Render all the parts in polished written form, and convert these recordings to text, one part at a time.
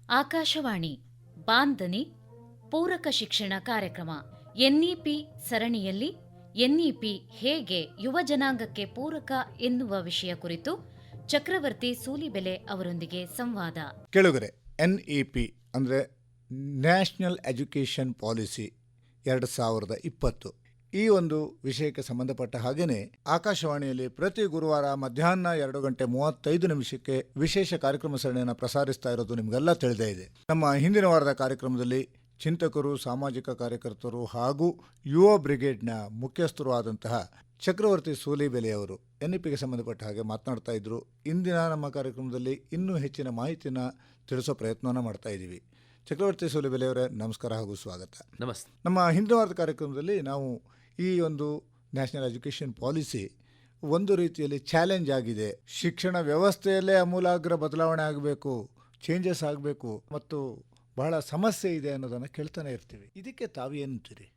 ಆಕಾಶವಾಣಿ ಬಾಂಧನಿ ಪೂರಕ ಶಿಕ್ಷಣ ಕಾರ್ಯಕ್ರಮ ಎನ್ಇಪಿ ಸರಣಿಯಲ್ಲಿ ಎನ್ಇಪಿ ಹೇಗೆ ಯುವ ಜನಾಂಗಕ್ಕೆ ಪೂರಕ ಎನ್ನುವ ವಿಷಯ ಕುರಿತು ಚಕ್ರವರ್ತಿ ಸೂಲಿಬೆಲೆ ಅವರೊಂದಿಗೆ ಸಂವಾದ. ಕೆಳಗರೆ ಎನ್ಇಪಿ ಅಂದರೆ ನ್ಯಾಷನಲ್ ಎಜುಕೇಷನ್ ಪಾಲಿಸಿ 2020 ಈ ಒಂದು ವಿಷಯಕ್ಕೆ ಸಂಬಂಧಪಟ್ಟ ಹಾಗೆಯೇ ಆಕಾಶವಾಣಿಯಲ್ಲಿ ಪ್ರತಿ ಗುರುವಾರ ಮಧ್ಯಾಹ್ನ 2:35 ವಿಶೇಷ ಕಾರ್ಯಕ್ರಮ ಸರಣಿಯನ್ನು ಪ್ರಸಾರಿಸ್ತಾ ಇರೋದು ನಿಮಗೆಲ್ಲ ತಿಳಿದೇ ಇದೆ. ನಮ್ಮ ಹಿಂದಿನ ವಾರದ ಕಾರ್ಯಕ್ರಮದಲ್ಲಿ ಚಿಂತಕರು, ಸಾಮಾಜಿಕ ಕಾರ್ಯಕರ್ತರು ಹಾಗೂ ಯುವ ಬ್ರಿಗೇಡ್ನ ಮುಖ್ಯಸ್ಥರು ಆದಂತಹ ಚಕ್ರವರ್ತಿ ಸೂಲಿಬೆಲೆ ಅವರು ಎನ್ಇಪಿಗೆ ಸಂಬಂಧಪಟ್ಟ ಹಾಗೆ ಮಾತನಾಡ್ತಾ ಇದ್ರು. ಇಂದಿನ ನಮ್ಮ ಕಾರ್ಯಕ್ರಮದಲ್ಲಿ ಇನ್ನೂ ಹೆಚ್ಚಿನ ಮಾಹಿತಿನ ತಿಳಿಸೋ ಪ್ರಯತ್ನವನ್ನು ಮಾಡ್ತಾ ಇದ್ದೀವಿ. ಚಕ್ರವರ್ತಿ ಸೂಲಿಬೆಲೆ ಅವರೇ, ನಮಸ್ಕಾರ ಹಾಗೂ ಸ್ವಾಗತ. ನಮಸ್ತೆ. ನಮ್ಮ ಹಿಂದಿನ ವಾರದ ಕಾರ್ಯಕ್ರಮದಲ್ಲಿ ನಾವು ಈ ಒಂದು ನ್ಯಾಷನಲ್ ಎಜುಕೇಷನ್ ಪಾಲಿಸಿ ಒಂದು ರೀತಿಯಲ್ಲಿ ಚಾಲೆಂಜ್ ಆಗಿದೆ, ಶಿಕ್ಷಣ ವ್ಯವಸ್ಥೆಯಲ್ಲೇ ಆಮೂಲಾಗ್ರ ಬದಲಾವಣೆ ಆಗಬೇಕು, ಚೇಂಜಸ್ ಆಗಬೇಕು ಮತ್ತು ಬಹಳ ಸಮಸ್ಯೆ ಇದೆ ಅನ್ನೋದನ್ನು ಕೇಳ್ತಾನೆ ಇರ್ತೀವಿ. ಇದಕ್ಕೆ ತಾವೇನಂತೀರಿ?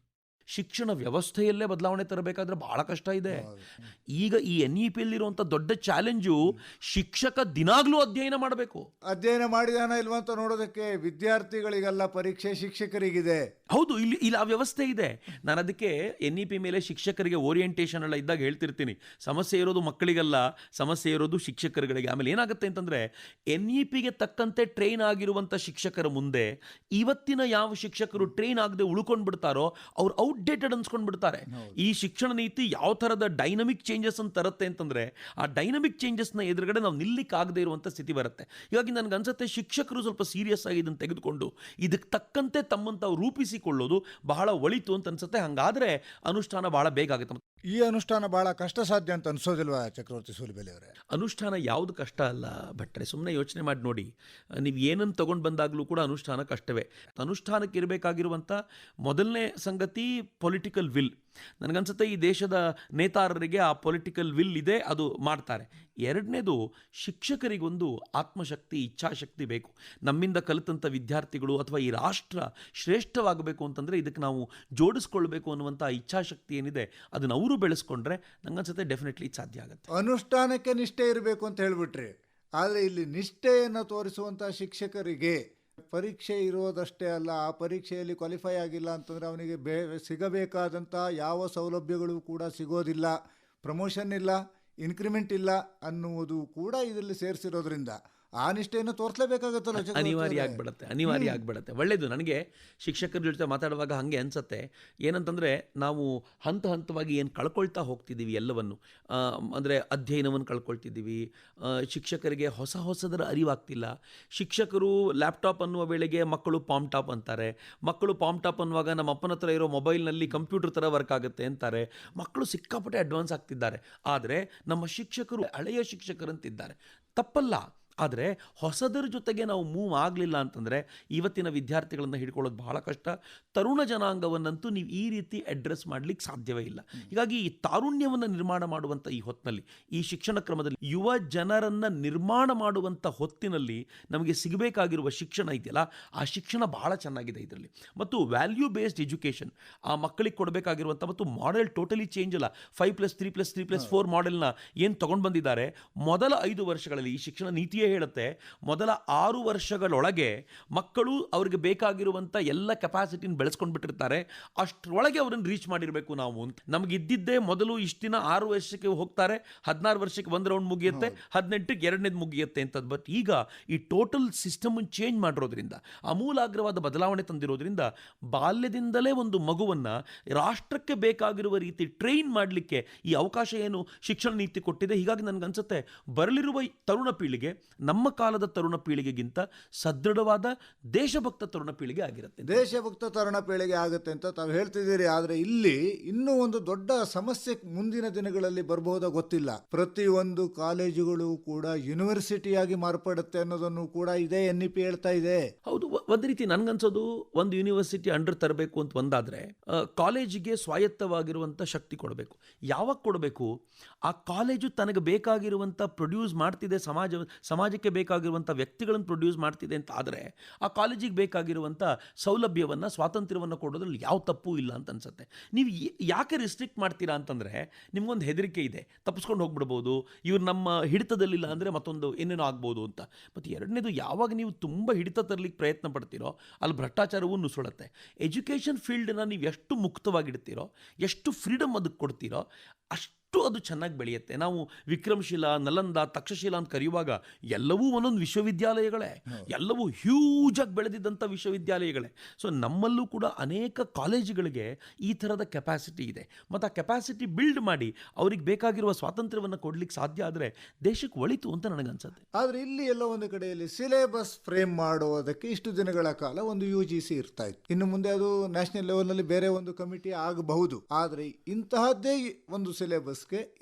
ಶಿಕ್ಷಣ ವ್ಯವಸ್ಥೆಯಲ್ಲೇ ಬದಲಾವಣೆ ತರಬೇಕಾದ್ರೆ ಬಹಳ ಕಷ್ಟ ಇದೆ. ಈಗ ಈ NEP-ಯಲ್ಲಿರುವಂಥ ದೊಡ್ಡ ಚಾಲೆಂಜು ಶಿಕ್ಷಕ ದಿನಾಗ್ಲೂ ಅಧ್ಯಯನ ಮಾಡಬೇಕು. ಅಧ್ಯಯನ ಮಾಡಿದಾನ ಇಲ್ವಂತ ನೋಡೋದಕ್ಕೆ ವಿದ್ಯಾರ್ಥಿಗಳಿಗೆಲ್ಲ ಪರೀಕ್ಷೆ, ಶಿಕ್ಷಕರಿಗಿದೆ. ಹೌದು, ಇಲ್ಲಿ ಆ ವ್ಯವಸ್ಥೆ ಇದೆ. ನಾನು ಅದಕ್ಕೆ NEP ಮೇಲೆ ಶಿಕ್ಷಕರಿಗೆ ಓರಿಯೆಂಟೇಷನ್ ಎಲ್ಲ ಇದ್ದಾಗ ಹೇಳ್ತಿರ್ತೀನಿ, ಸಮಸ್ಯೆ ಇರೋದು ಮಕ್ಕಳಿಗಲ್ಲ, ಸಮಸ್ಯೆ ಇರೋದು ಶಿಕ್ಷಕರುಗಳಿಗೆ. ಆಮೇಲೆ ಏನಾಗುತ್ತೆ ಅಂತಂದರೆ, NEP-ಗೆ ತಕ್ಕಂತೆ ಟ್ರೈನ್ ಆಗಿರುವಂಥ ಶಿಕ್ಷಕರ ಮುಂದೆ ಇವತ್ತಿನ ಯಾವ ಶಿಕ್ಷಕರು ಟ್ರೈನ್ ಆಗದೆ ಉಳ್ಕೊಂಡು ಬಿಡ್ತಾರೋ ಅವ್ರು ಔಟ್ಡೇಟೆಡ್ ಅನ್ಸ್ಕೊಂಡು ಬಿಡ್ತಾರೆ. ಈ ಶಿಕ್ಷಣ ನೀತಿ ಯಾವ ಥರದ ಡೈನಮಿಕ್ ಚೇಂಜಸ್ ಅಂತ ತರುತ್ತೆ ಅಂತಂದರೆ, ಆ ಡೈನಮಿಕ್ ಚೇಂಜಸ್ನ ಎದುರುಗಡೆ ನಾವು ನಿಲ್ಲಿಕ್ಕಾಗದೇ ಇರುವಂಥ ಸ್ಥಿತಿ ಬರುತ್ತೆ. ಹೀಗಾಗಿ ನನಗೆ ಅನ್ಸುತ್ತೆ ಶಿಕ್ಷಕರು ಸ್ವಲ್ಪ ಸೀರಿಯಸ್ ಆಗಿ ಇದನ್ನು ತೆಗೆದುಕೊಂಡು ಇದಕ್ಕೆ ತಕ್ಕಂತೆ ತಮ್ಮನ್ನು ತಾವು ರೂಪಿಸಿಕೊಳ್ಳೋದು ಬಹಳ ಒಳಿತು ಅಂತ ಅನ್ಸುತ್ತೆ. ಹಾಗಾದರೆ ಅನುಷ್ಠಾನ ಬಹಳ ಬೇಗ ಆಗುತ್ತೆ. ಈ ಅನುಷ್ಠಾನ ಬಹಳ ಕಷ್ಟ ಸಾಧ್ಯ ಅಂತ ಅನ್ಸೋದಿಲ್ವಾ ಚಕ್ರವರ್ತಿ ಸೂಲಿಬೆಲೆ ಅವರೇ? ಅನುಷ್ಠಾನ ಯಾವುದು ಕಷ್ಟ ಅಲ್ಲ ಭಟ್ರೆ, ಸುಮ್ಮನೆ ಯೋಚನೆ ಮಾಡಿ ನೋಡಿ. ನೀವು ಏನನ್ನು ತಗೊಂಡು ಬಂದಾಗಲೂ ಕೂಡ ಅನುಷ್ಠಾನ ಕಷ್ಟವೇ. ಅನುಷ್ಠಾನಕ್ಕೆ ಇರಬೇಕಾಗಿರುವಂಥ ಮೊದಲನೇ ಸಂಗತಿ ಪೊಲಿಟಿಕಲ್ ವಿಲ್. ನನಗನ್ಸುತ್ತೆ ಈ ದೇಶದ ನೇತಾರರಿಗೆ ಆ ಪೊಲಿಟಿಕಲ್ ವಿಲ್ ಇದೆ, ಅದು ಮಾಡ್ತಾರೆ. ಎರಡನೇದು, ಶಿಕ್ಷಕರಿಗೊಂದು ಆತ್ಮಶಕ್ತಿ, ಇಚ್ಛಾಶಕ್ತಿ ಬೇಕು. ನಮ್ಮಿಂದ ಕಲಿತಂಥ ವಿದ್ಯಾರ್ಥಿಗಳು ಅಥವಾ ಈ ರಾಷ್ಟ್ರ ಶ್ರೇಷ್ಠವಾಗಬೇಕು ಅಂತಂದರೆ ಇದಕ್ಕೆ ನಾವು ಜೋಡಿಸ್ಕೊಳ್ಬೇಕು ಅನ್ನುವಂಥ ಇಚ್ಛಾಶಕ್ತಿ ಏನಿದೆ ಅದನ್ನು ಅವರು ಬೆಳೆಸ್ಕೊಂಡ್ರೆ ನನಗನ್ಸುತ್ತೆ ಡೆಫಿನೆಟ್ಲಿ ಸಾಧ್ಯ ಆಗುತ್ತೆ. ಅನುಷ್ಠಾನಕ್ಕೆ ನಿಷ್ಠೆ ಇರಬೇಕು ಅಂತ ಹೇಳ್ಬಿಟ್ರಿ, ಆದರೆ ಇಲ್ಲಿ ನಿಷ್ಠೆಯನ್ನು ತೋರಿಸುವಂಥ ಶಿಕ್ಷಕರಿಗೆ ಪರೀಕ್ಷೆ ಇರೋದಷ್ಟೇ ಅಲ್ಲ, ಆ ಪರೀಕ್ಷೆಯಲ್ಲಿ ಕ್ವಾಲಿಫೈ ಆಗಿಲ್ಲ ಅಂತಂದರೆ ಅವನಿಗೆ ಸಿಗಬೇಕಾದಂಥ ಯಾವ ಸೌಲಭ್ಯಗಳು ಕೂಡ ಸಿಗೋದಿಲ್ಲ, ಪ್ರಮೋಷನ್ ಇಲ್ಲ, ಇನ್ಕ್ರಿಮೆಂಟ್ ಇಲ್ಲ ಅನ್ನುವುದು ಕೂಡ ಇದರಲ್ಲಿ ಸೇರಿಸಿರೋದ್ರಿಂದ ಆ ನಿಷ್ಠೆಯನ್ನು ತೋರಿಸಲೇಬೇಕಾಗತ್ತಲ್ಲ. ಅನಿವಾರ್ಯ ಆಗ್ಬಿಡುತ್ತೆ. ಒಳ್ಳೆಯದು. ನನಗೆ ಶಿಕ್ಷಕರ ಜೊತೆ ಮಾತಾಡುವಾಗ ಹಾಗೆ ಅನಿಸುತ್ತೆ, ಏನಂತಂದರೆ ನಾವು ಹಂತ ಹಂತವಾಗಿ ಏನು ಕಳ್ಕೊಳ್ತಾ ಹೋಗ್ತಿದ್ದೀವಿ ಎಲ್ಲವನ್ನು. ಅಂದರೆ ಅಧ್ಯಯನವನ್ನು ಕಳ್ಕೊಳ್ತಿದ್ದೀವಿ. ಶಿಕ್ಷಕರಿಗೆ ಹೊಸದರ ಅರಿವಾಗ್ತಿಲ್ಲ. ಶಿಕ್ಷಕರು ಲ್ಯಾಪ್ಟಾಪ್ ಅನ್ನುವ ವೇಳೆಗೆ ಮಕ್ಕಳು ಪಾಮ್ ಟಾಪ್ ಅಂತಾರೆ. ಮಕ್ಕಳು ಪಾಮ್ ಟಾಪ್ ಅನ್ನುವಾಗ ನಮ್ಮ ಅಪ್ಪನ ಹತ್ರ ಇರೋ ಮೊಬೈಲ್ನಲ್ಲಿ ಕಂಪ್ಯೂಟರ್ ಥರ ವರ್ಕ್ ಆಗುತ್ತೆ ಅಂತಾರೆ. ಮಕ್ಕಳು ಸಿಕ್ಕಾಪಟ್ಟೆ ಅಡ್ವಾನ್ಸ್ ಆಗ್ತಿದ್ದಾರೆ. ಆದರೆ ನಮ್ಮ ಶಿಕ್ಷಕರು ಹಳೆಯ ಶಿಕ್ಷಕರಂತಿದ್ದಾರೆ. ತಪ್ಪಲ್ಲ, ಆದರೆ ಹೊಸದರ ಜೊತೆಗೆ ನಾವು ಮೂವ್ ಆಗಲಿಲ್ಲ ಅಂತಂದರೆ ಇವತ್ತಿನ ವಿದ್ಯಾರ್ಥಿಗಳನ್ನು ಹಿಡ್ಕೊಳ್ಳೋದು ಬಹಳ ಕಷ್ಟ. ತರುಣ ಜನಾಂಗವನ್ನಂತೂ ನೀವು ಈ ರೀತಿ ಅಡ್ರೆಸ್ ಮಾಡಲಿಕ್ಕೆ ಸಾಧ್ಯವೇ ಇಲ್ಲ. ಹೀಗಾಗಿ ಈ ತಾರುಣ್ಯವನ್ನು ನಿರ್ಮಾಣ ಮಾಡುವಂಥ ಈ ಹೊತ್ತಿನಲ್ಲಿ, ಈ ಶಿಕ್ಷಣ ಕ್ರಮದಲ್ಲಿ ಯುವ ಜನರನ್ನು ನಿರ್ಮಾಣ ಮಾಡುವಂಥ ಹೊತ್ತಿನಲ್ಲಿ ನಮಗೆ ಸಿಗಬೇಕಾಗಿರುವ ಶಿಕ್ಷಣ ಇದೆಯಲ್ಲ, ಆ ಶಿಕ್ಷಣ ಬಹಳ ಚೆನ್ನಾಗಿದೆ ಇದರಲ್ಲಿ. ಮತ್ತು ವ್ಯಾಲ್ಯೂ ಬೇಸ್ಡ್ ಎಜುಕೇಷನ್ ಆ ಮಕ್ಕಳಿಗೆ ಕೊಡಬೇಕಾಗಿರುವಂಥ, ಮತ್ತು ಮಾಡೆಲ್ ಟೋಟಲಿ ಚೇಂಜ್ ಅಲ್ಲ. 5+3+3+4 ಮಾಡೆಲ್ನ ಏನು ತೊಗೊಂಡು ಬಂದಿದ್ದಾರೆ. ಮೊದಲ 5 ವರ್ಷಗಳಲ್ಲಿ ಈ ಶಿಕ್ಷಣ ನೀತಿಯೇ ಹೇಳುತ್ತೆ, ಮೊದಲ 6 ವರ್ಷಗಳೊಳಗೆ ಮಕ್ಕಳು ಅವ್ರಿಗೆ ಬೇಕಾಗಿರುವಂಥ ಎಲ್ಲ ಕೆಪಾಸಿಟಿನ ಬೆಳೆಸ್ಕೊಂಡು ಬಿಟ್ಟಿರ್ತಾರೆ. ಅಷ್ಟರೊಳಗೆ ಅವ್ರನ್ನ ರೀಚ್ ಮಾಡಿರಬೇಕು ನಾವು ಅಂತ. ನಮ್ಗೆ ಇದ್ದಿದ್ದೇ ಮೊದಲು ಇಷ್ಟು ದಿನ 6 ವರ್ಷಕ್ಕೆ ಹೋಗ್ತಾರೆ, 16 ವರ್ಷಕ್ಕೆ 1 ರೌಂಡ್ ಮುಗಿಯುತ್ತೆ, 18ಕ್ಕೆ 2ನೇದು ಮುಗಿಯುತ್ತೆ ಅಂತ. ಬಟ್ ಈಗ ಈ ಟೋಟಲ್ ಸಿಸ್ಟಮನ್ನು ಚೇಂಜ್ ಮಾಡಿರೋದ್ರಿಂದ, ಅಮೂಲಾಗ್ರವಾದ ಬದಲಾವಣೆ ತಂದಿರೋದ್ರಿಂದ, ಬಾಲ್ಯದಿಂದಲೇ ಒಂದು ಮಗುವನ್ನು ರಾಷ್ಟ್ರಕ್ಕೆ ಬೇಕಾಗಿರುವ ರೀತಿ ಟ್ರೈನ್ ಮಾಡಲಿಕ್ಕೆ ಈ ಅವಕಾಶ ಏನು ಶಿಕ್ಷಣ ನೀತಿ ಕೊಟ್ಟಿದೆ. ಹೀಗಾಗಿ ನನಗನ್ಸುತ್ತೆ ಬರಲಿರುವ ತರುಣ ಪೀಳಿಗೆ ನಮ್ಮ ಕಾಲದ ತರುಣ ಪೀಳಿಗೆಗಿಂತ ಸದೃಢವಾದ ದೇಶಭಕ್ತ ತರುಣ ಪೀಳಿಗೆ ಆಗಿರುತ್ತೆ. ದೇಶಭಕ್ತ ತರುಣ ಪೀಳಿಗೆ ಆಗುತ್ತೆ ಅಂತ ತಾವು ಹೇಳ್ತಿದ್ದೀರಿ. ಆದರೆ ಇಲ್ಲಿ ಇನ್ನೂ ಒಂದು ದೊಡ್ಡ ಸಮಸ್ಯೆ ಮುಂದಿನ ದಿನಗಳಲ್ಲಿ ಬರಬಹುದೋ ಗೊತ್ತಿಲ್ಲ. ಪ್ರತಿಯೊಂದು ಕಾಲೇಜುಗಳು ಕೂಡ ಯೂನಿವರ್ಸಿಟಿಯಾಗಿ ಮಾರ್ಪಡುತ್ತೆ ಅನ್ನೋದನ್ನು ಕೂಡ ಇದೇ NEP ಹೇಳ್ತಾ ಇದೆ. ಹೌದು, ಒಂದು ರೀತಿ ನನಗನ್ಸೋದು, ಒಂದು ಯೂನಿವರ್ಸಿಟಿ ಅಂಡರ್ ತರಬೇಕು ಅಂತ ಒಂದಾದರೆ ಕಾಲೇಜಿಗೆ ಸ್ವಾಯತ್ತವಾಗಿರುವಂಥ ಶಕ್ತಿ ಕೊಡಬೇಕು. ಯಾವಾಗ ಕೊಡಬೇಕು? ಆ ಕಾಲೇಜು ತನಗೆ ಬೇಕಾಗಿರುವಂಥ ಪ್ರೊಡ್ಯೂಸ್ ಮಾಡ್ತಿದೆ, ಸಮಾಜ ಸಮಾಜಕ್ಕೆ ಬೇಕಾಗಿರುವಂಥ ವ್ಯಕ್ತಿಗಳನ್ನು ಪ್ರೊಡ್ಯೂಸ್ ಮಾಡ್ತಿದೆ ಅಂತ ಆದರೆ ಆ ಕಾಲೇಜಿಗೆ ಬೇಕಾಗಿರುವಂಥ ಸೌಲಭ್ಯವನ್ನು ಸ್ವಾತಂತ್ರ್ಯವನ್ನು ಕೊಡೋದ್ರಲ್ಲಿ ಯಾವ ತಪ್ಪು ಇಲ್ಲ ಅಂತ ಅನ್ಸುತ್ತೆ. ನೀವು ಯಾಕೆ ರಿಸ್ಟ್ರಿಕ್ಟ್ ಮಾಡ್ತೀರಾ ಅಂತಂದರೆ ನಿಮ್ಗೊಂದು ಹೆದರಿಕೆ ಇದೆ, ತಪ್ಪಿಸ್ಕೊಂಡು ಹೋಗ್ಬಿಡ್ಬೋದು, ಇವ್ರು ನಮ್ಮ ಹಿಡಿತದಲ್ಲಿಲ್ಲ ಅಂದರೆ ಮತ್ತೊಂದು ಏನೇನೋ ಆಗ್ಬೋದು ಅಂತ. ಮತ್ತು ಎರಡನೇದು, ಯಾವಾಗ ನೀವು ತುಂಬ ಹಿಡಿತ ತರಲಿಕ್ಕೆ ಪ್ರಯತ್ನ ಪಡ್ತೀರೋ ಅಲ್ಲಿ ಭ್ರಷ್ಟಾಚಾರವೂ ನುಸುಳುತ್ತೆ. ಎಜುಕೇಷನ್ ಫೀಲ್ಡನ್ನ ನೀವು ಎಷ್ಟು ಮುಕ್ತವಾಗಿಡ್ತೀರೋ, ಎಷ್ಟು ಫ್ರೀಡಮ್ ಅದಕ್ಕೆ ಕೊಡ್ತೀರೋ, ಅಷ್ಟು ಅದು ಚೆನ್ನಾಗಿ ಬೆಳೆಯುತ್ತೆ. ನಾವು ವಿಕ್ರಮಶಿಲಾ, ನಲಂದ, ತಕ್ಷಶಿಲಾ ಅಂತ ಕರೆಯುವಾಗ ಎಲ್ಲವೂ ಒಂದೊಂದು ವಿಶ್ವವಿದ್ಯಾಲಯಗಳೇ, ಎಲ್ಲವೂ ಹ್ಯೂಜಾಗಿ ಬೆಳೆದಿದ್ದಂಥ ವಿಶ್ವವಿದ್ಯಾಲಯಗಳೇ. ಸೊ ನಮ್ಮಲ್ಲೂ ಕೂಡ ಅನೇಕ ಕಾಲೇಜುಗಳಿಗೆ ಈ ಥರದ ಕೆಪಾಸಿಟಿ ಇದೆ. ಮತ್ತು ಆ ಕೆಪಾಸಿಟಿ ಬಿಲ್ಡ್ ಮಾಡಿ ಅವ್ರಿಗೆ ಬೇಕಾಗಿರುವ ಸ್ವಾತಂತ್ರ್ಯವನ್ನು ಕೊಡ್ಲಿಕ್ಕೆ ಸಾಧ್ಯ ಆದರೆ ದೇಶಕ್ಕೆ ಒಳಿತು ಅಂತ ನನಗನ್ಸುತ್ತೆ. ಆದರೆ ಇಲ್ಲಿ ಎಲ್ಲ ಒಂದು ಕಡೆಯಲ್ಲಿ ಸಿಲೆಬಸ್ ಫ್ರೇಮ್ ಮಾಡುವುದಕ್ಕೆ ಇಷ್ಟು ದಿನಗಳ ಕಾಲ ಒಂದು UGC ಇರ್ತಾ ಇತ್ತು. ಇನ್ನು ಮುಂದೆ ಅದು ನ್ಯಾಷನಲ್ ಲೆವೆಲ್ನಲ್ಲಿ ಬೇರೆ ಒಂದು ಕಮಿಟಿ ಆಗಬಹುದು. ಆದರೆ ಇಂತಹದ್ದೇ ಒಂದು ಸಿಲೆಬಸ್ಗೆ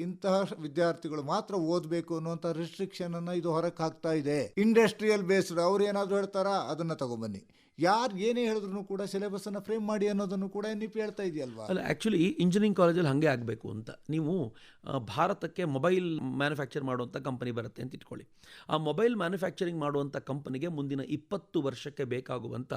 ಇಂತಹ ವಿದ್ಯಾರ್ಥಿಗಳು ಮಾತ್ರ ಓದಬೇಕು ಅನ್ನುವಂಥ ರಿಸ್ಟ್ರಿಕ್ಷನ್ ಅನ್ನು ಇದು ಹೊರಕ್ಕೆ ಹಾಕ್ತಾ ಇದೆ. ಇಂಡಸ್ಟ್ರಿಯಲ್ ಬೇಸ್ಡ್ ಅವ್ರು ಏನಾದರೂ ಹೇಳ್ತಾರಾ ಅದನ್ನು ತಗೊಂಬನ್ನಿ, ಯಾರು ಏನೇ ಹೇಳಿದ್ರು ಕೂಡ ಸಿಲೆಬಸ್ ಅನ್ನು ಫ್ರೇಮ್ ಮಾಡಿ ಅನ್ನೋದನ್ನು ಕೂಡ NEP ಹೇಳ್ತಾ ಇದೆಯಲ್ವಾ? ಅಲ್ಲ, ಆ್ಯಕ್ಚುಲಿ ಇಂಜಿನಿಯರಿಂಗ್ ಕಾಲೇಜಲ್ಲಿ ಹಾಗೆ ಆಗಬೇಕು ಅಂತ. ನೀವು ಭಾರತಕ್ಕೆ ಮೊಬೈಲ್ ಮ್ಯಾನುಫ್ಯಾಕ್ಚರ್ ಮಾಡುವಂಥ ಕಂಪನಿ ಬರುತ್ತೆ ಅಂತ ಇಟ್ಕೊಳ್ಳಿ. ಆ ಮೊಬೈಲ್ ಮ್ಯಾನುಫ್ಯಾಕ್ಚರಿಂಗ್ ಮಾಡುವಂಥ ಕಂಪನಿಗೆ ಮುಂದಿನ 20 ವರ್ಷಕ್ಕೆ ಬೇಕಾಗುವಂಥ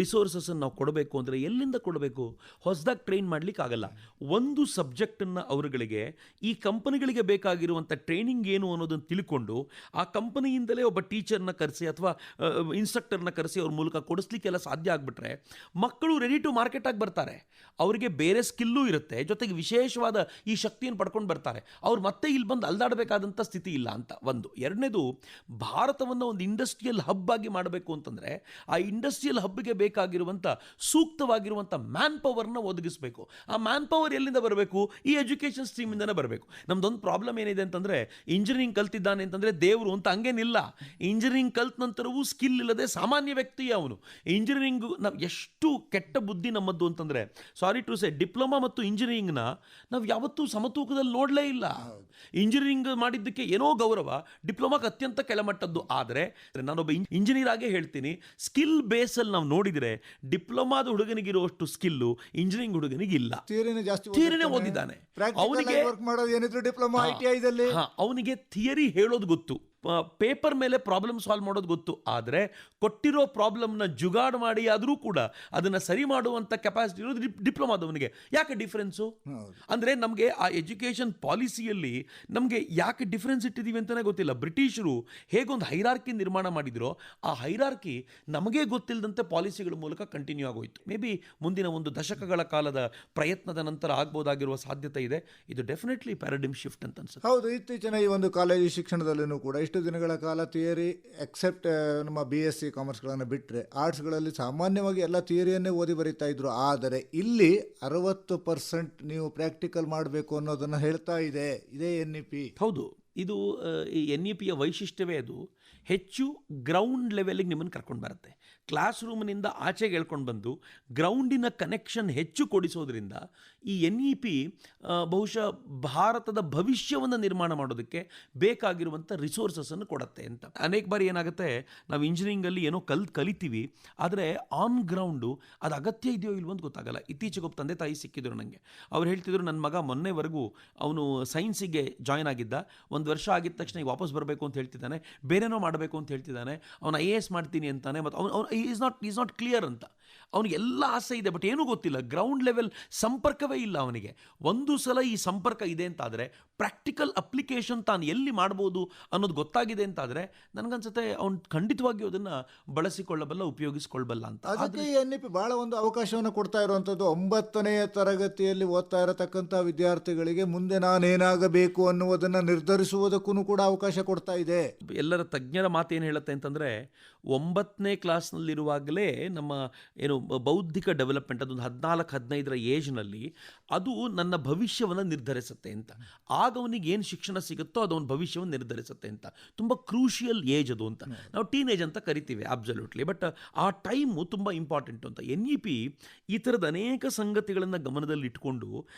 ರಿಸೋರ್ಸಸ್ಸನ್ನು ನಾವು ಕೊಡಬೇಕು ಅಂದರೆ ಎಲ್ಲಿಂದ ಕೊಡಬೇಕು? ಹೊಸದಾಗಿ ಟ್ರೈನ್ ಮಾಡಲಿಕ್ಕೆ ಆಗಲ್ಲ. ಒಂದು ಸಬ್ಜೆಕ್ಟನ್ನು ಅವರುಗಳಿಗೆ, ಈ ಕಂಪನಿಗಳಿಗೆ ಬೇಕಾಗಿರುವಂಥ ಟ್ರೈನಿಂಗ್ ಏನು ಅನ್ನೋದನ್ನು ತಿಳ್ಕೊಂಡು ಆ ಕಂಪನಿಯಿಂದಲೇ ಒಬ್ಬ ಟೀಚರ್ನ ಕರೆಸಿ ಅಥವಾ ಇನ್ಸ್ಟ್ರಕ್ಟರ್ನ ಕರೆಸಿ ಅವ್ರ ಮೂಲಕ ಕೊಡಿಸ್ಲಿಕ್ಕೆಲ್ಲ ಸಾಧ್ಯ ಆಗಿಬಿಟ್ರೆ ಮಕ್ಕಳು ರೆಡಿ ಟು ಮಾರ್ಕೆಟ್ ಆಗಿ ಬರ್ತಾರೆ. ಅವರಿಗೆ ಬೇರೆ ಸ್ಕಿಲ್ಲೂ ಇರುತ್ತೆ, ಜೊತೆಗೆ ವಿಶೇಷವಾದ ಈ ಶಕ್ತಿಯನ್ನು ಪಡ್ಕೊಂಡು ಬರ್ತಾರೆ. ಅವ್ರು ಮತ್ತೆ ಇಲ್ಲಿ ಬಂದು ಅಲ್ದಾಡಬೇಕಾದಂಥ ಸ್ಥಿತಿ ಇಲ್ಲ ಅಂತ ಒಂದು. ಎರಡನೇದು, ಭಾರತವನ್ನು ಒಂದು ಇಂಡಸ್ಟ್ರಿಯಲ್ ಹಬ್ ಆಗಿ ಮಾಡಬೇಕು ಅಂತಂದರೆ ಆ ಇಂಡಸ್ಟ್ರಿಯಲ್ ಹಬ್ಗೆ ಬೇಕಾಗಿರುವಂಥ ಸೂಕ್ತವಾಗಿರುವಂಥ ಮ್ಯಾನ್ ಪವರ್ನ ಒದಗಿಸಬೇಕು. ಆ ಮ್ಯಾನ್ ಪವರ್ ಎಲ್ಲಿಂದ ಬರಬೇಕು? ಈ ಎಜುಕೇಷನ್ ಸ್ಟ್ರೀಮಿಂದನೇ ಬರಬೇಕು. ನಮ್ದೊಂದು ಪ್ರಾಬ್ಲಮ್ ಏನಿದೆ ಅಂತಂದರೆ, ಇಂಜಿನಿಯರಿಂಗ್ ಕಲ್ತಿದ್ದಾನೆ ಅಂತಂದರೆ ದೇವರು ಅಂತ ಹಂಗೇನಿಲ್ಲ. ಇಂಜಿನಿಯರಿಂಗ್ ಕಲ್ತ ನಂತರವೂ ಸ್ಕಿಲ್ ಇಲ್ಲದೆ ಸಾಮಾನ್ಯ ವ್ಯಕ್ತಿ ಅವನು. ಇಂಜಿನಿಯರಿಂಗು ನಾವು ಎಷ್ಟು ಕೆಟ್ಟ ಬುದ್ಧಿ ನಮ್ಮದ್ದು ಅಂತಂದರೆ, ಸಾರಿ ಟು ಸೇ, ಡಿಪ್ಲೊಮಾ ಮತ್ತು ಇಂಜಿನಿಯರಿಂಗ್ನ ನಾವು ಯಾವತ್ತೂ ಸಮತೂಕದಲ್ಲಿ ನೋಡಲೇ ಇಲ್ಲ. ಇಂಜಿನಿಯರಿಂಗ್ ಮಾಡಿದ್ದಕ್ಕೆ ಏನೋ ಗೌರವ, ಡಿಪ್ಲೊಮಾಕ್ಕೆ ಅತ್ಯಂತ ಕೆಳಮಟ್ಟದ್ದು. ಆದರೆ ನಾನೊಬ್ಬ ಇಂಜಿನಿಯರ್ ಆಗೇ ಹೇಳ್ತೀನಿ, ಸ್ಕಿಲ್ ಬೇಸಲ್ಲಿ ನಾವು ನೋಡಿದರೆ ಡಿಪ್ಲೊಮಾದ ಹುಡುಗನಿಗಿರುವಷ್ಟು ಸ್ಕಿಲ್ಲು ಇಂಜಿನಿಯರಿಂಗ್ ಹುಡುಗನಿಗಿಲ್ಲ. ಥಿಯರಿನೇ ಓದಿದ್ದಾನೆ, ಅವನಿಗೆ ಥಿಯರಿ ಹೇಳೋದು ಗೊತ್ತು, ಪೇಪರ್ ಮೇಲೆ ಪ್ರಾಬ್ಲಮ್ ಸಾಲ್ವ್ ಮಾಡೋದು ಗೊತ್ತು. ಆದರೆ ಕೊಟ್ಟಿರೋ ಪ್ರಾಬ್ಲಮ್ನ ಜುಗಾಡು ಮಾಡಿ ಆದರೂ ಕೂಡ ಅದನ್ನು ಸರಿ ಮಾಡುವಂಥ ಕೆಪಾಸಿಟಿ ಇರೋದು ಡಿಪ್ಲೊಮಾದವನಿಗೆ. ಯಾಕೆ ಡಿಫ್ರೆನ್ಸು? ಅಂದರೆ ನಮಗೆ ಆ ಎಜುಕೇಷನ್ ಪಾಲಿಸಿಯಲ್ಲಿ ನಮಗೆ ಯಾಕೆ ಡಿಫ್ರೆನ್ಸ್ ಇಟ್ಟಿದ್ದೀವಿ ಅಂತಲೇ ಗೊತ್ತಿಲ್ಲ. ಬ್ರಿಟಿಷರು ಹೇಗೊಂದು ಹೈರಾರ್ಕಿ ನಿರ್ಮಾಣ ಮಾಡಿದರೋ ಆ ಹೈರಾರ್ಕಿ ನಮಗೆ ಗೊತ್ತಿಲ್ಲದಂತೆ ಪಾಲಿಸಿಗಳ ಮೂಲಕ ಕಂಟಿನ್ಯೂ ಆಗೋಯ್ತು. ಮೇ ಬಿ ಮುಂದಿನ ಒಂದು ದಶಕಗಳ ಕಾಲದ ಪ್ರಯತ್ನದ ನಂತರ ಆಗ್ಬೋದಾಗಿರುವ ಸಾಧ್ಯತೆ ಇದೆ. ಇದು ಡೆಫಿನೆಟ್ಲಿ ಪ್ಯಾರಾಡಿಮ್ ಶಿಫ್ಟ್ ಅಂತ ಅನ್ಸುತ್ತೆ. ಹೌದು, ಇತ್ತೀಚಿನ ಈ ಒಂದು ಕಾಲೇಜು ಶಿಕ್ಷಣದಲ್ಲೂ ಕೂಡ ಇಷ್ಟು ದಿನಗಳ ಕಾಲ ಥಿಯರಿ, ಎಕ್ಸೆಪ್ಟ್ ನಮ್ಮ BSc ಕಾಮರ್ಸ್ಗಳನ್ನು ಬಿಟ್ಟರೆ ಆರ್ಟ್ಸ್ಗಳಲ್ಲಿ ಸಾಮಾನ್ಯವಾಗಿ ಎಲ್ಲ ಥಿಯರಿಯನ್ನೇ ಓದಿ ಬರೀತಾ ಇದ್ರು. ಆದರೆ ಇಲ್ಲಿ 60% ನೀವು ಪ್ರಾಕ್ಟಿಕಲ್ ಮಾಡಬೇಕು ಅನ್ನೋದನ್ನು ಹೇಳ್ತಾ ಇದೆ ಇದೇ NEP. ಹೌದು, ಇದು ಈ NEPಯ ವೈಶಿಷ್ಟ್ಯವೇ ಅದು. ಹೆಚ್ಚು ಗ್ರೌಂಡ್ ಲೆವೆಲಿಗೆ ನಿಮ್ಮನ್ನು ಕರ್ಕೊಂಡು ಬರುತ್ತೆ. ಕ್ಲಾಸ್ ರೂಮ್ನಿಂದ ಆಚೆಗೆ ಹೇಳ್ಕೊಂಡು ಬಂದು ಗ್ರೌಂಡಿನ ಕನೆಕ್ಷನ್ ಹೆಚ್ಚು ಕೊಡಿಸೋದ್ರಿಂದ ಈ NEP ಬಹುಶಃ ಭಾರತದ ಭವಿಷ್ಯವನ್ನು ನಿರ್ಮಾಣ ಮಾಡೋದಕ್ಕೆ ಬೇಕಾಗಿರುವಂಥ ರಿಸೋರ್ಸಸ್ಸನ್ನು ಕೊಡುತ್ತೆ ಅಂತ. ಅನೇಕ ಬಾರಿ ಏನಾಗುತ್ತೆ, ನಾವು ಇಂಜಿನಿಯರಿಂಗಲ್ಲಿ ಏನೋ ಕಲಿತೀವಿ, ಆದರೆ ಆನ್ ಗ್ರೌಂಡು ಅದು ಅಗತ್ಯ ಇದೆಯೋ ಇಲ್ವೋ ಅಂತ ಗೊತ್ತಾಗಲ್ಲ. ಇತ್ತೀಚೆಗೆ ಒಬ್ಬ ತಂದೆ ತಾಯಿ ಸಿಕ್ಕಿದ್ರು ನನಗೆ. ಅವ್ರು ಹೇಳ್ತಿದ್ರು, ನನ್ನ ಮಗ ಮೊನ್ನೆವರೆಗೂ ಅವನು ಸೈನ್ಸಿಗೆ ಜಾಯ್ನ್ ಆಗಿದ್ದ, 1 ವರ್ಷ ಆಗಿದ ತಕ್ಷಣ ಈಗ ವಾಪಸ್ ಬರಬೇಕು ಅಂತ ಹೇಳ್ತಿದ್ದಾನೆ, ಬೇರೆನೋ ಮಾಡಬೇಕು ಅಂತ ಹೇಳ್ತಿದ್ದಾನೆ, ಅವನು IAS ಮಾಡ್ತೀನಿ ಅಂತಾನೆ, ಮತ್ತು ಅವನು ಈಸ್ ನಾಟ್ ಕ್ಲಿಯರ್ ಅಂತ. ಅವನಿಗೆ ಎಲ್ಲ ಆಸೆ ಇದೆ, ಬಟ್ ಏನೂ ಗೊತ್ತಿಲ್ಲ, ಗ್ರೌಂಡ್ ಲೆವೆಲ್ ಸಂಪರ್ಕವೇ ಇಲ್ಲ ಅವನಿಗೆ. ಒಂದು ಸಲ ಈ ಸಂಪರ್ಕ ಇದೆ ಅಂತಾದರೆ, ಪ್ರಾಕ್ಟಿಕಲ್ ಅಪ್ಲಿಕೇಶನ್ ತಾನು ಎಲ್ಲಿ ಮಾಡ್ಬೋದು ಅನ್ನೋದು ಗೊತ್ತಾಗಿದೆ ಅಂತಾದರೆ, ನನಗನ್ಸುತ್ತೆ ಅವ್ನು ಖಂಡಿತವಾಗಿಯೂ ಅದನ್ನು ಬಳಸಿಕೊಳ್ಳಬಲ್ಲ, ಉಪಯೋಗಿಸಿಕೊಳ್ಳಬಲ್ಲ ಅಂತ. ಅದಕ್ಕೆ NEP ಭಾಳ ಒಂದು ಅವಕಾಶವನ್ನು ಕೊಡ್ತಾ ಇರುವಂಥದ್ದು. 9ನೇ ತರಗತಿಯಲ್ಲಿ ಓದ್ತಾ ಇರತಕ್ಕಂಥ ವಿದ್ಯಾರ್ಥಿಗಳಿಗೆ ಮುಂದೆ ನಾನೇನಾಗಬೇಕು ಅನ್ನುವುದನ್ನು ನಿರ್ಧರಿಸುವುದಕ್ಕೂ ಕೂಡ ಅವಕಾಶ ಕೊಡ್ತಾ ಇದೆ. ಎಲ್ಲರ ತಜ್ಞರ ಮಾತು ಏನು ಹೇಳುತ್ತೆ ಅಂತಂದರೆ, 9ನೇ ಕ್ಲಾಸ್ನಲ್ಲಿರುವಾಗಲೇ ನಮ್ಮ ಏನು ಬೌದ್ಧಿಕ ಡೆವಲಪ್ಮೆಂಟ್, ಅದೊಂದು 14-15ರ ಏಜ್ನಲ್ಲಿ ಅದು ನನ್ನ ಭವಿಷ್ಯವನ್ನು ನಿರ್ಧರಿಸುತ್ತೆ ಅಂತ. ಆಗ ಅವನಿಗೆ ಏನು ಶಿಕ್ಷಣ ಸಿಗುತ್ತೋ ಅದು ಅವನ ಭವಿಷ್ಯವನ್ನು ನಿರ್ಧರಿಸುತ್ತೆ ಅಂತ. ತುಂಬ ಕ್ರೂಷಿಯಲ್ ಏಜ್ ಅದು ಅಂತ. ನಾವು ಟೀನೇಜ್ ಅಂತ ಕರಿತೀವಿ, ಅಬ್ಸಲ್ಯೂಟ್ಲಿ, ಬಟ್ ಆ ಟೈಮು ತುಂಬ ಇಂಪಾರ್ಟೆಂಟು ಅಂತ. NEP ಈ ಥರದ ಅನೇಕ ಸಂಗತಿಗಳನ್ನು ಗಮನದಲ್ಲಿ ಇಟ್ಕೊಂಡು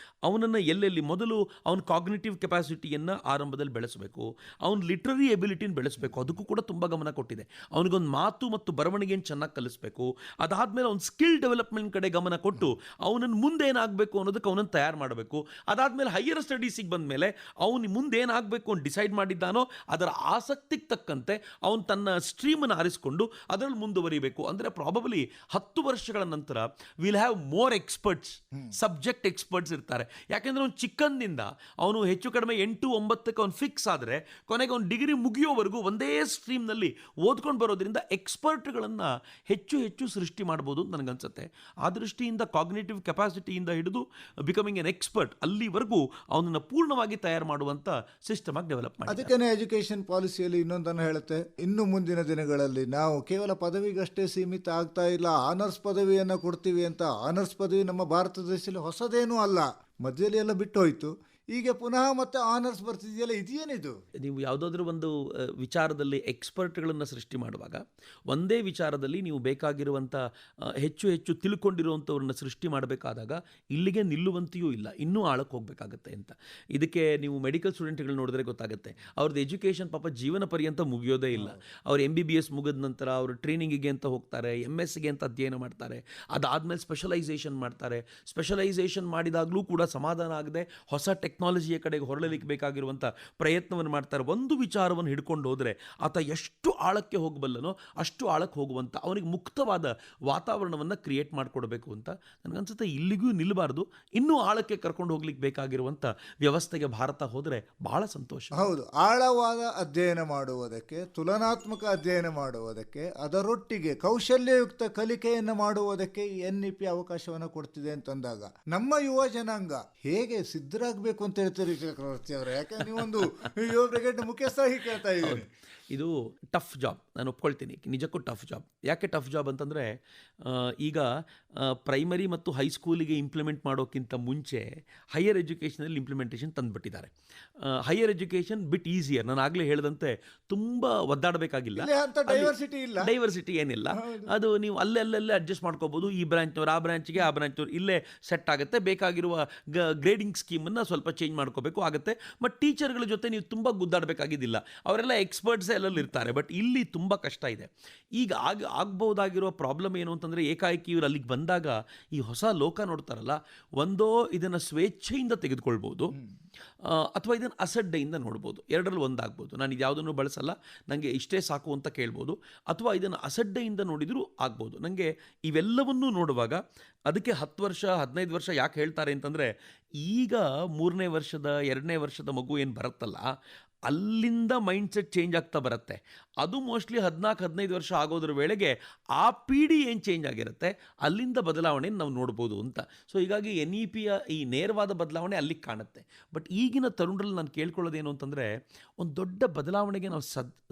ಅವನನ್ನು ಎಲ್ಲೆಲ್ಲಿ ಮೊದಲು ಅವನ ಕಾಗ್ನಿಟಿವ್ ಕೆಪಾಸಿಟಿಯನ್ನು ಆರಂಭದಲ್ಲಿ ಬೆಳೆಸಬೇಕು, ಅವನ ಲಿಟ್ರರಿ ಎಬಿಲಿಟಿನ ಬೆಳೆಸಬೇಕು, ಅದಕ್ಕೂ ಕೂಡ ತುಂಬ ಗಮನ ಕೊಟ್ಟಿದೆ. ಅವನಿಗೊಂದು ಮಾತು ಮತ್ತು ಬರವಣಿಗೆಯನ್ನು ಚೆನ್ನಾಗಿ ಕಲಿಸಬೇಕು. ಅದಾದಮೇಲೆ ಅದಾದಮೇಲೆ ಅವ್ನು ಸ್ಕಿಲ್ ಡೆವಲಪ್ಮೆಂಟ್ ಕಡೆ ಗಮನ ಕೊಟ್ಟು ಅವನನ್ನು ಮುಂದೆ ಏನಾಗಬೇಕು ಅನ್ನೋದಕ್ಕೆ ಅವನನ್ನು ತಯಾರು ಮಾಡಬೇಕು. ಅದಾದಮೇಲೆ ಹೈಯರ್ ಸ್ಟಡೀಸಿಗೆ ಬಂದ ಮೇಲೆ ಅವನು ಮುಂದೆ ಏನಾಗಬೇಕು ಅಂತ ಡಿಸೈಡ್ ಮಾಡಿದ್ದಾನೋ ಅದರ ಆಸಕ್ತಿಗೆ ತಕ್ಕಂತೆ ಅವನು ತನ್ನ ಸ್ಟ್ರೀಮನ್ನು ಆರಿಸಿಕೊಂಡು ಅದರಲ್ಲಿ ಮುಂದುವರಿಬೇಕು. ಅಂದರೆ ಪ್ರಾಬಬ್ಲಿ 10 ವರ್ಷಗಳ ನಂತರ will have more experts, subject experts ಇರ್ತಾರೆ. ಯಾಕೆಂದರೆ ಅವ್ನು ಚಿಕ್ಕಂದಿಂದ ಅವನು ಹೆಚ್ಚು ಕಡಿಮೆ 8-9ಕ್ಕೆ ಅವ್ನು ಫಿಕ್ಸ್ ಆದರೆ ಕೊನೆಗೆ ಅವ್ನು ಡಿಗ್ರಿ ಮುಗಿಯೋವರೆಗೂ ಒಂದೇ ಸ್ಟ್ರೀಮ್ನಲ್ಲಿ ಓದ್ಕೊಂಡು ಬರೋದ್ರಿಂದ ಎಕ್ಸ್ಪರ್ಟ್ಗಳನ್ನು ಹೆಚ್ಚು ಹೆಚ್ಚು ಸೃಷ್ಟಿ ಮಾಡ್ಬೋದು ಅಂತ ನನಗನ್ಸುತ್ತೆ. ಆ ದೃಷ್ಟಿಯಿಂದ ಕಾಗ್ನೇಟಿವ್ ಕೆಪಾಸಿಟಿಯಿಂದ ಹಿಡಿದು ಬಿಕಮಿಂಗ್ ಎನ್ ಎಕ್ಸ್ಪರ್ಟ್ ಅಲ್ಲಿವರೆಗೂ ಅವನನ್ನು ಪೂರ್ಣವಾಗಿ ತಯಾರು ಮಾಡುವಂಥ ಸಿಸ್ಟಮ್ ಆಗಿ ಡೆವಲಪ್ ಮಾಡಿ. ಅದಕ್ಕೇ ಎಜುಕೇಷನ್ ಪಾಲಿಸಿಯಲ್ಲಿ ಇನ್ನೊಂದನ್ನು ಹೇಳುತ್ತೆ, ಇನ್ನು ಮುಂದಿನ ದಿನಗಳಲ್ಲಿ ನಾವು ಕೇವಲ ಪದವಿಗಷ್ಟೇ ಸೀಮಿತ ಆಗ್ತಾ ಇಲ್ಲ, ಆನರ್ಸ್ ಪದವಿಯನ್ನು ಕೊಡ್ತೀವಿ ಅಂತ. ಆನರ್ಸ್ ಪದವಿ ನಮ್ಮ ಭಾರತ ದೇಶದಲ್ಲಿ ಹೊಸದೇನೂ ಅಲ್ಲ, ಮಧ್ಯದಲ್ಲಿ ಎಲ್ಲ ಬಿಟ್ಟು ಹೋಯಿತು. ಈಗ ಪುನಃ ಮತ್ತೆ ಆನರ್ಸ್ ಬರ್ತಿದೆಯಲ್ಲ, ಇದೇನಿದು? ನೀವು ಯಾವುದಾದ್ರೂ ಒಂದು ವಿಚಾರದಲ್ಲಿ ಎಕ್ಸ್ಪರ್ಟ್ಗಳನ್ನು ಸೃಷ್ಟಿ ಮಾಡುವಾಗ ಒಂದೇ ವಿಚಾರದಲ್ಲಿ ನೀವು ಬೇಕಾಗಿರುವಂಥ ಹೆಚ್ಚು ಹೆಚ್ಚು ತಿಳ್ಕೊಂಡಿರುವಂಥವ್ರನ್ನ ಸೃಷ್ಟಿ ಮಾಡಬೇಕಾದಾಗ ಇಲ್ಲಿಗೆ ನಿಲ್ಲುವಂತೆಯೂ ಇಲ್ಲ, ಇನ್ನೂ ಆಳಕ್ಕೆ ಹೋಗಬೇಕಾಗತ್ತೆ ಅಂತ. ಇದಕ್ಕೆ ನೀವು ಮೆಡಿಕಲ್ ಸ್ಟೂಡೆಂಟ್ಗಳು ನೋಡಿದ್ರೆ ಗೊತ್ತಾಗುತ್ತೆ, ಅವ್ರದ್ದು ಎಜುಕೇಷನ್ ಪಾಪ ಜೀವನ ಪರ್ಯಂತ ಮುಗಿಯೋದೇ ಇಲ್ಲ. ಅವ್ರು MBBS ಮುಗಿದ ನಂತರ ಅವರು ಟ್ರೈನಿಂಗಿಗೆ ಅಂತ ಹೋಗ್ತಾರೆ, MSಗೆ ಅಂತ ಅಧ್ಯಯನ ಮಾಡ್ತಾರೆ, ಅದಾದಮೇಲೆ ಸ್ಪೆಷಲೈಸೇಷನ್ ಮಾಡ್ತಾರೆ. ಸ್ಪೆಷಲೈಸೇಷನ್ ಮಾಡಿದಾಗಲೂ ಕೂಡ ಸಮಾಧಾನ ಆಗದೆ ಹೊಸ ಟೆಕ್ನಾಲಜಿಯ ಕಡೆಗೆ ಹೊರಳಲಿಕ್ಕೆ ಬೇಕಾಗಿರುವಂಥ ಪ್ರಯತ್ನವನ್ನು ಮಾಡ್ತಾರೆ. ಒಂದು ವಿಚಾರವನ್ನು ಹಿಡ್ಕೊಂಡು ಹೋದರೆ ಆತ ಎಷ್ಟು ಆಳಕ್ಕೆ ಹೋಗಬಲ್ಲನೋ ಅಷ್ಟು ಆಳಕ್ಕೆ ಹೋಗುವಂಥ ಅವನಿಗೆ ಮುಕ್ತವಾದ ವಾತಾವರಣವನ್ನು ಕ್ರಿಯೇಟ್ ಮಾಡಿಕೊಡ್ಬೇಕು ಅಂತ ನನಗನ್ಸುತ್ತೆ. ಇಲ್ಲಿಗೂ ನಿಲ್ಲಬಾರ್ದು, ಇನ್ನೂ ಆಳಕ್ಕೆ ಕರ್ಕೊಂಡು ಹೋಗ್ಲಿಕ್ಕೆ ಬೇಕಾಗಿರುವಂಥ ವ್ಯವಸ್ಥೆಗೆ ಭಾರತ ಹೋದರೆ ಬಹಳ ಸಂತೋಷ. ಹೌದು, ಆಳವಾದ ಅಧ್ಯಯನ ಮಾಡುವುದಕ್ಕೆ, ತುಲನಾತ್ಮಕ ಅಧ್ಯಯನ ಮಾಡುವುದಕ್ಕೆ, ಅದರೊಟ್ಟಿಗೆ ಕೌಶಲ್ಯಯುಕ್ತ ಕಲಿಕೆಯನ್ನು ಮಾಡುವುದಕ್ಕೆ NEP ಅವಕಾಶವನ್ನು ಕೊಡ್ತಿದೆ ಅಂತಂದಾಗ ನಮ್ಮ ಯುವ ಜನಾಂಗ ಹೇಗೆ ಸಿದ್ಧರಾಗಬೇಕು ಅಂತ ಹೇಳ್ತೀರಿ ಚಕ್ರವರ್ತಿ ಅವರೇ? ಯಾಕಂದ್ರೆ ನೀವೊಂದು ಯುವ ಬ್ರಿಗೇಡ್ ಮುಖ್ಯಸ್ಥರಾಗಿ ಕೇಳ್ತಾ ಇದ್ದೀನಿ. ಇದು ಟಫ್ ಜಾಬ್, ನಾನು ಒಪ್ಕೊಳ್ತೀನಿ, ನಿಜಕ್ಕೂ ಟಫ್ ಜಾಬ್. ಯಾಕೆ ಟಫ್ ಜಾಬ್ ಅಂತಂದರೆ ಈಗ ಪ್ರೈಮರಿ ಮತ್ತು ಹೈಸ್ಕೂಲಿಗೆ ಇಂಪ್ಲಿಮೆಂಟ್ ಮಾಡೋಕ್ಕಿಂತ ಮುಂಚೆ ಹೈಯರ್ ಎಜುಕೇಷನಲ್ಲಿ ಇಂಪ್ಲಿಮೆಂಟೇಷನ್ ತಂದುಬಿಟ್ಟಿದ್ದಾರೆ. ಹೈಯರ್ ಎಜುಕೇಷನ್ ಬಿಟ್ ಈಸಿಯರ್, ನಾನು ಆಗಲೇ ಹೇಳಿದಂತೆ ತುಂಬ ಒದ್ದಾಡಬೇಕಾಗಿಲ್ಲ, ಡೈವರ್ಸಿಟಿ ಏನಿಲ್ಲ. ಅದು ನೀವು ಅಲ್ಲೇ ಅಡ್ಜಸ್ಟ್ ಮಾಡ್ಕೋಬೋದು. ಈ ಬ್ರಾಂಚ್ನವ್ರು ಆ ಬ್ರಾಂಚ್ಗೆ, ಆ ಬ್ರಾಂಚ್ನವ್ರು ಇಲ್ಲೇ ಸೆಟ್ ಆಗುತ್ತೆ. ಬೇಕಾಗಿರುವ ಗ್ರೇಡಿಂಗ್ ಸ್ಕೀಮನ್ನು ಸ್ವಲ್ಪ ಚೇಂಜ್ ಮಾಡ್ಕೋಬೇಕು ಆಗುತ್ತೆ. ಬಟ್ ಟೀಚರ್ಗಳ ಜೊತೆ ನೀವು ತುಂಬ ಗುದ್ದಾಡಬೇಕಾಗಿದ್ದಿಲ್ಲ, ಅವರೆಲ್ಲ ಎಕ್ಸ್ಪರ್ಟ್ಸ್ ಎಲ್ಲಲ್ಲಿ ಇರ್ತಾರೆ. ಬಟ್ ಇಲ್ಲಿ ತುಂಬ ಕಷ್ಟ ಇದೆ. ಈಗ ಆಗ್ಬೋದಾಗಿರೋ ಪ್ರಾಬ್ಲಮ್ ಏನು ಅಂತಂದರೆ, ಏಕಾಏಕಿ ಇವರು ಅಲ್ಲಿಗೆ ಬಂದಾಗ ಈ ಹೊಸ ಲೋಕ ನೋಡ್ತಾರಲ್ಲ, ಒಂದೋ ಇದನ್ನು ಸ್ವೇಚ್ಛೆಯಿಂದ ತೆಗೆದುಕೊಳ್ಬೋದು ಅಥವಾ ಇದನ್ನು ಅಸಡ್ಡೆಯಿಂದ ನೋಡ್ಬೋದು. ಎರಡರಲ್ಲಿ ಒಂದಾಗ್ಬೋದು. ನಾನು ಇದು ಯಾವುದನ್ನು ಬಳಸಲ್ಲ, ನನಗೆ ಇಷ್ಟೇ ಸಾಕು ಅಂತ ಕೇಳ್ಬೋದು. ಅಥವಾ ಇದನ್ನು ಅಸಡ್ಡೆಯಿಂದ ನೋಡಿದರೂ ಆಗ್ಬೋದು. ನನಗೆ ಇವೆಲ್ಲವನ್ನೂ ನೋಡುವಾಗ ಅದಕ್ಕೆ 10 ವರ್ಷ 15 ವರ್ಷ ಯಾಕೆ ಹೇಳ್ತಾರೆ ಅಂತಂದರೆ, ಈಗ 3ನೇ ವರ್ಷದ 2ನೇ ವರ್ಷದ ಮಗು ಏನು ಬರುತ್ತಲ್ಲ, ಅಲ್ಲಿಂದ ಮೈಂಡ್ಸೆಟ್ ಚೇಂಜ್ ಆಗ್ತಾ ಬರುತ್ತೆ. ಅದು ಮೋಸ್ಟ್ಲಿ 14-15 ವರ್ಷ ಆಗೋದ್ರ ವೇಳೆಗೆ ಆ ಪೀಳಿ ಏನು ಚೇಂಜ್ ಆಗಿರುತ್ತೆ, ಅಲ್ಲಿಂದ ಬದಲಾವಣೆ ನಾವು ನೋಡ್ಬೋದು ಅಂತ. ಸೊ ಹೀಗಾಗಿ NEPಯ ಈ ನೇರವಾದ ಬದಲಾವಣೆ ಅಲ್ಲಿಗೆ ಕಾಣುತ್ತೆ. ಬಟ್ ಈಗಿನ ತರುಣರಲ್ಲಿ ನಾನು ಕೇಳ್ಕೊಳ್ಳೋದೇನು ಅಂತಂದರೆ, ಒಂದು ದೊಡ್ಡ ಬದಲಾವಣೆಗೆ ನಾವು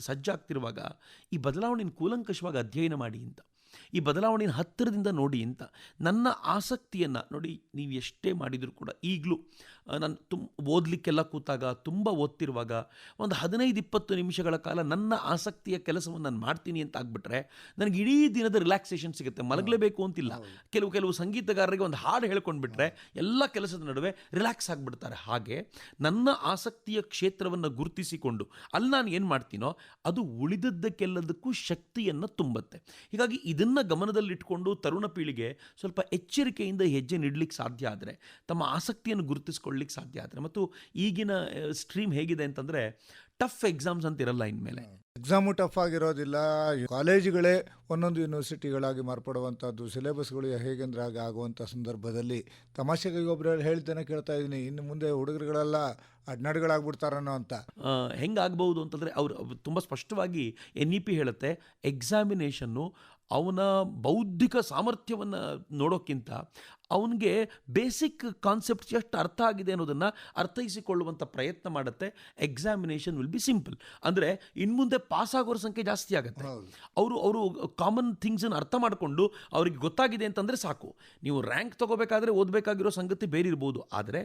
ಸಜ್ಜಾಗ್ತಿರುವಾಗ ಈ ಬದಲಾವಣೆಯನ್ನು ಕೂಲಂಕಷವಾಗಿ ಅಧ್ಯಯನ ಮಾಡಿ ಅಂತ, ಈ ಬದಲಾವಣೆಯನ್ನು ಹತ್ತಿರದಿಂದ ನೋಡಿ ಅಂತ. ನನ್ನ ಆಸಕ್ತಿಯನ್ನು ನೋಡಿ, ನೀವು ಎಷ್ಟೇ ಮಾಡಿದರೂ ಕೂಡ ಈಗಲೂ ನಾನು ಓದಲಿಕ್ಕೆಲ್ಲ ಕೂತಾಗ, ತುಂಬ ಓದ್ತಿರುವಾಗ ಒಂದು 15-20 ನಿಮಿಷಗಳ ಕಾಲ ನನ್ನ ಆಸಕ್ತಿಯ ಕೆಲಸವನ್ನು ನಾನು ಮಾಡ್ತೀನಿ ಅಂತ ಆಗಿಬಿಟ್ರೆ ನನಗೆ ಇಡೀ ದಿನದ ರಿಲ್ಯಾಕ್ಸೇಷನ್ ಸಿಗುತ್ತೆ. ಮಲಗಲೇಬೇಕು ಅಂತಿಲ್ಲ. ಕೆಲವು ಸಂಗೀತಗಾರರಿಗೆ ಒಂದು ಹಾಡು ಹೇಳ್ಕೊಂಡ್ಬಿಟ್ರೆ ಎಲ್ಲ ಕೆಲಸದ ನಡುವೆ ರಿಲ್ಯಾಕ್ಸ್ ಆಗಿಬಿಡ್ತಾರೆ. ಹಾಗೆ ನನ್ನ ಆಸಕ್ತಿಯ ಕ್ಷೇತ್ರವನ್ನು ಗುರುತಿಸಿಕೊಂಡು ಅಲ್ಲಿ ನಾನು ಏನು ಮಾಡ್ತೀನೋ ಅದು ಉಳಿದದ್ದಕ್ಕೆಲ್ಲದಕ್ಕೂ ಶಕ್ತಿಯನ್ನು ತುಂಬುತ್ತೆ. ಹೀಗಾಗಿ ಇದನ್ನು ಗಮನದಲ್ಲಿಟ್ಕೊಂಡು ತರುಣ ಪೀಳಿಗೆ ಸ್ವಲ್ಪ ಎಚ್ಚರಿಕೆಯಿಂದ ಹೆಜ್ಜೆ ನೀಡಲಿಕ್ಕೆ ಸಾಧ್ಯ ಆದರೆ, ತಮ್ಮ ಆಸಕ್ತಿಯನ್ನು ಗುರುತಿಸ್ಕೊಳ್ಳಿಕ್ಕೆ ಸಾಧ್ಯ ಆದರೆ, ಮತ್ತು ಈಗಿನ ಸ್ಟ್ರೀಮ್ ಹೇಗಿದೆ ಅಂತಂದರೆ ಟಫ್ ಎಕ್ಸಾಮ್ಸ್ ಅಂತ ಇರಲ್ಲ. ಇನ್ಮೇಲೆ ಎಕ್ಸಾಮು ಟಫ್ ಆಗಿರೋದಿಲ್ಲ. ಕಾಲೇಜುಗಳೇ ಒಂದೊಂದು ಯೂನಿವರ್ಸಿಟಿಗಳಾಗಿ ಮಾರ್ಪಡುವಂಥದ್ದು, ಸಿಲೆಬಸ್ಗಳು ಹೇಗೆಂದ್ರೆ ಹಾಗೆ ಆಗುವಂಥ ಸಂದರ್ಭದಲ್ಲಿ ತಮಾಷೆಗೆ ಒಬ್ಬರು ಹೇಳಿದ್ದನ್ನು ಕೇಳ್ತಾ ಇದ್ದೀನಿ, ಇನ್ನು ಮುಂದೆ ಹುಡುಗರುಗಳೆಲ್ಲ ಅಡ್ನಾಡ್ಗಳಾಗ್ಬಿಡ್ತಾರನ್ನೋ ಅಂತ. ಹೆಂಗಾಗ್ಬೋದು ಅಂತಂದರೆ, ಅವರು ತುಂಬ ಸ್ಪಷ್ಟವಾಗಿ NEP ಹೇಳುತ್ತೆ, ಎಕ್ಸಾಮಿನೇಷನ್ನು ಅವನ ಬೌದ್ಧಿಕ ಸಾಮರ್ಥ್ಯವನ್ನು ನೋಡೋಕ್ಕಿಂತ ಅವನಿಗೆ ಬೇಸಿಕ್ ಕಾನ್ಸೆಪ್ಟ್ಸ್ ಎಷ್ಟು ಅರ್ಥ ಆಗಿದೆ ಅನ್ನೋದನ್ನು ಅರ್ಥೈಸಿಕೊಳ್ಳುವಂಥ ಪ್ರಯತ್ನ ಮಾಡುತ್ತೆ. Examination will be simple. ಅಂದರೆ ಇನ್ನು ಮುಂದೆ ಪಾಸ್ ಆಗೋರ ಸಂಖ್ಯೆ ಜಾಸ್ತಿ ಆಗುತ್ತೆ. ಅವರು ಕಾಮನ್ ಥಿಂಗ್ಸನ್ನು ಅರ್ಥ ಮಾಡಿಕೊಂಡು ಅವ್ರಿಗೆ ಗೊತ್ತಾಗಿದೆ ಅಂತಂದರೆ ಸಾಕು. ನೀವು ರ್ಯಾಂಕ್ ತೊಗೋಬೇಕಾದ್ರೆ ಓದಬೇಕಾಗಿರೋ ಸಂಗತಿ ಬೇರೆ ಇರ್ಬೋದು, ಆದರೆ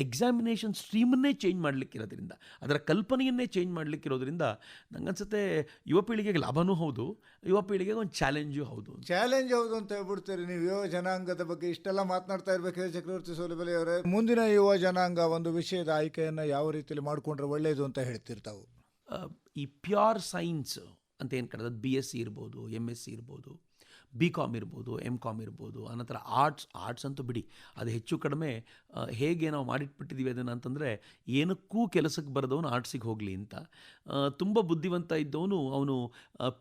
ಎಕ್ಸಾಮಿನೇಷನ್ ಸ್ಟ್ರೀಮನ್ನೇ ಚೇಂಜ್ ಮಾಡಲಿಕ್ಕಿರೋದ್ರಿಂದ, ಅದರ ಕಲ್ಪನೆಯನ್ನೇ ಚೇಂಜ್ ಮಾಡಲಿಕ್ಕಿರೋದ್ರಿಂದ ನನಗನ್ಸುತ್ತೆ ಯುವ ಪೀಳಿಗೆಗೆ ಲಾಭನೂ ಹೌದು, ಯುವ ಪೀಳಿಗೆಗೆ ಒಂದು ಚಾಲೆಂಜು ಹೌದು ಅಂತ ಹೇಳ್ಬಿಡ್ತೀರಿ ನೀವು. ಯುವ ಜನಾಂಗದ ಬಗ್ಗೆ ಇಷ್ಟೆಲ್ಲ ಮಾತನಾಡ್ತಾ ಇರಬೇಕಾದ್ರೆ ಚಕ್ರವರ್ತಿ ಸೂಲಿಬೆಲೆ ಅವರೇ, ಮುಂದಿನ ಯುವ ಜನಾಂಗ ಒಂದು ವಿಷಯದ ಆಯ್ಕೆಯನ್ನು ಯಾವ ರೀತಿಯಲ್ಲಿ ಮಾಡಿಕೊಂಡ್ರೆ ಒಳ್ಳೆಯದು ಅಂತ ಹೇಳ್ತಿರ್ತಾವೆ? ಈ ಪ್ಯೂರ್ ಸೈನ್ಸ್ ಅಂತ ಏನು ಕರೆದ BSc ಇರ್ಬೋದು, MSc ಇರ್ಬೋದು, BCom ಇರ್ಬೋದು, MCom ಇರ್ಬೋದು, ಅನಂತರ ಆರ್ಟ್ಸ್ ಅಂತೂ ಬಿಡಿ, ಅದು ಹೆಚ್ಚು ಕಡಿಮೆ ಹೇಗೆ ನಾವು ಮಾಡಿಟ್ಬಿಟ್ಟಿದ್ದೀವಿ ಅದನ್ನು ಅಂತಂದರೆ, ಏನಕ್ಕೂ ಕೆಲಸಕ್ಕೆ ಬರೆದವನು ಆರ್ಟ್ಸಿಗೆ ಹೋಗಲಿ ಅಂತ. ತುಂಬ ಬುದ್ಧಿವಂತ ಇದ್ದವನು ಅವನು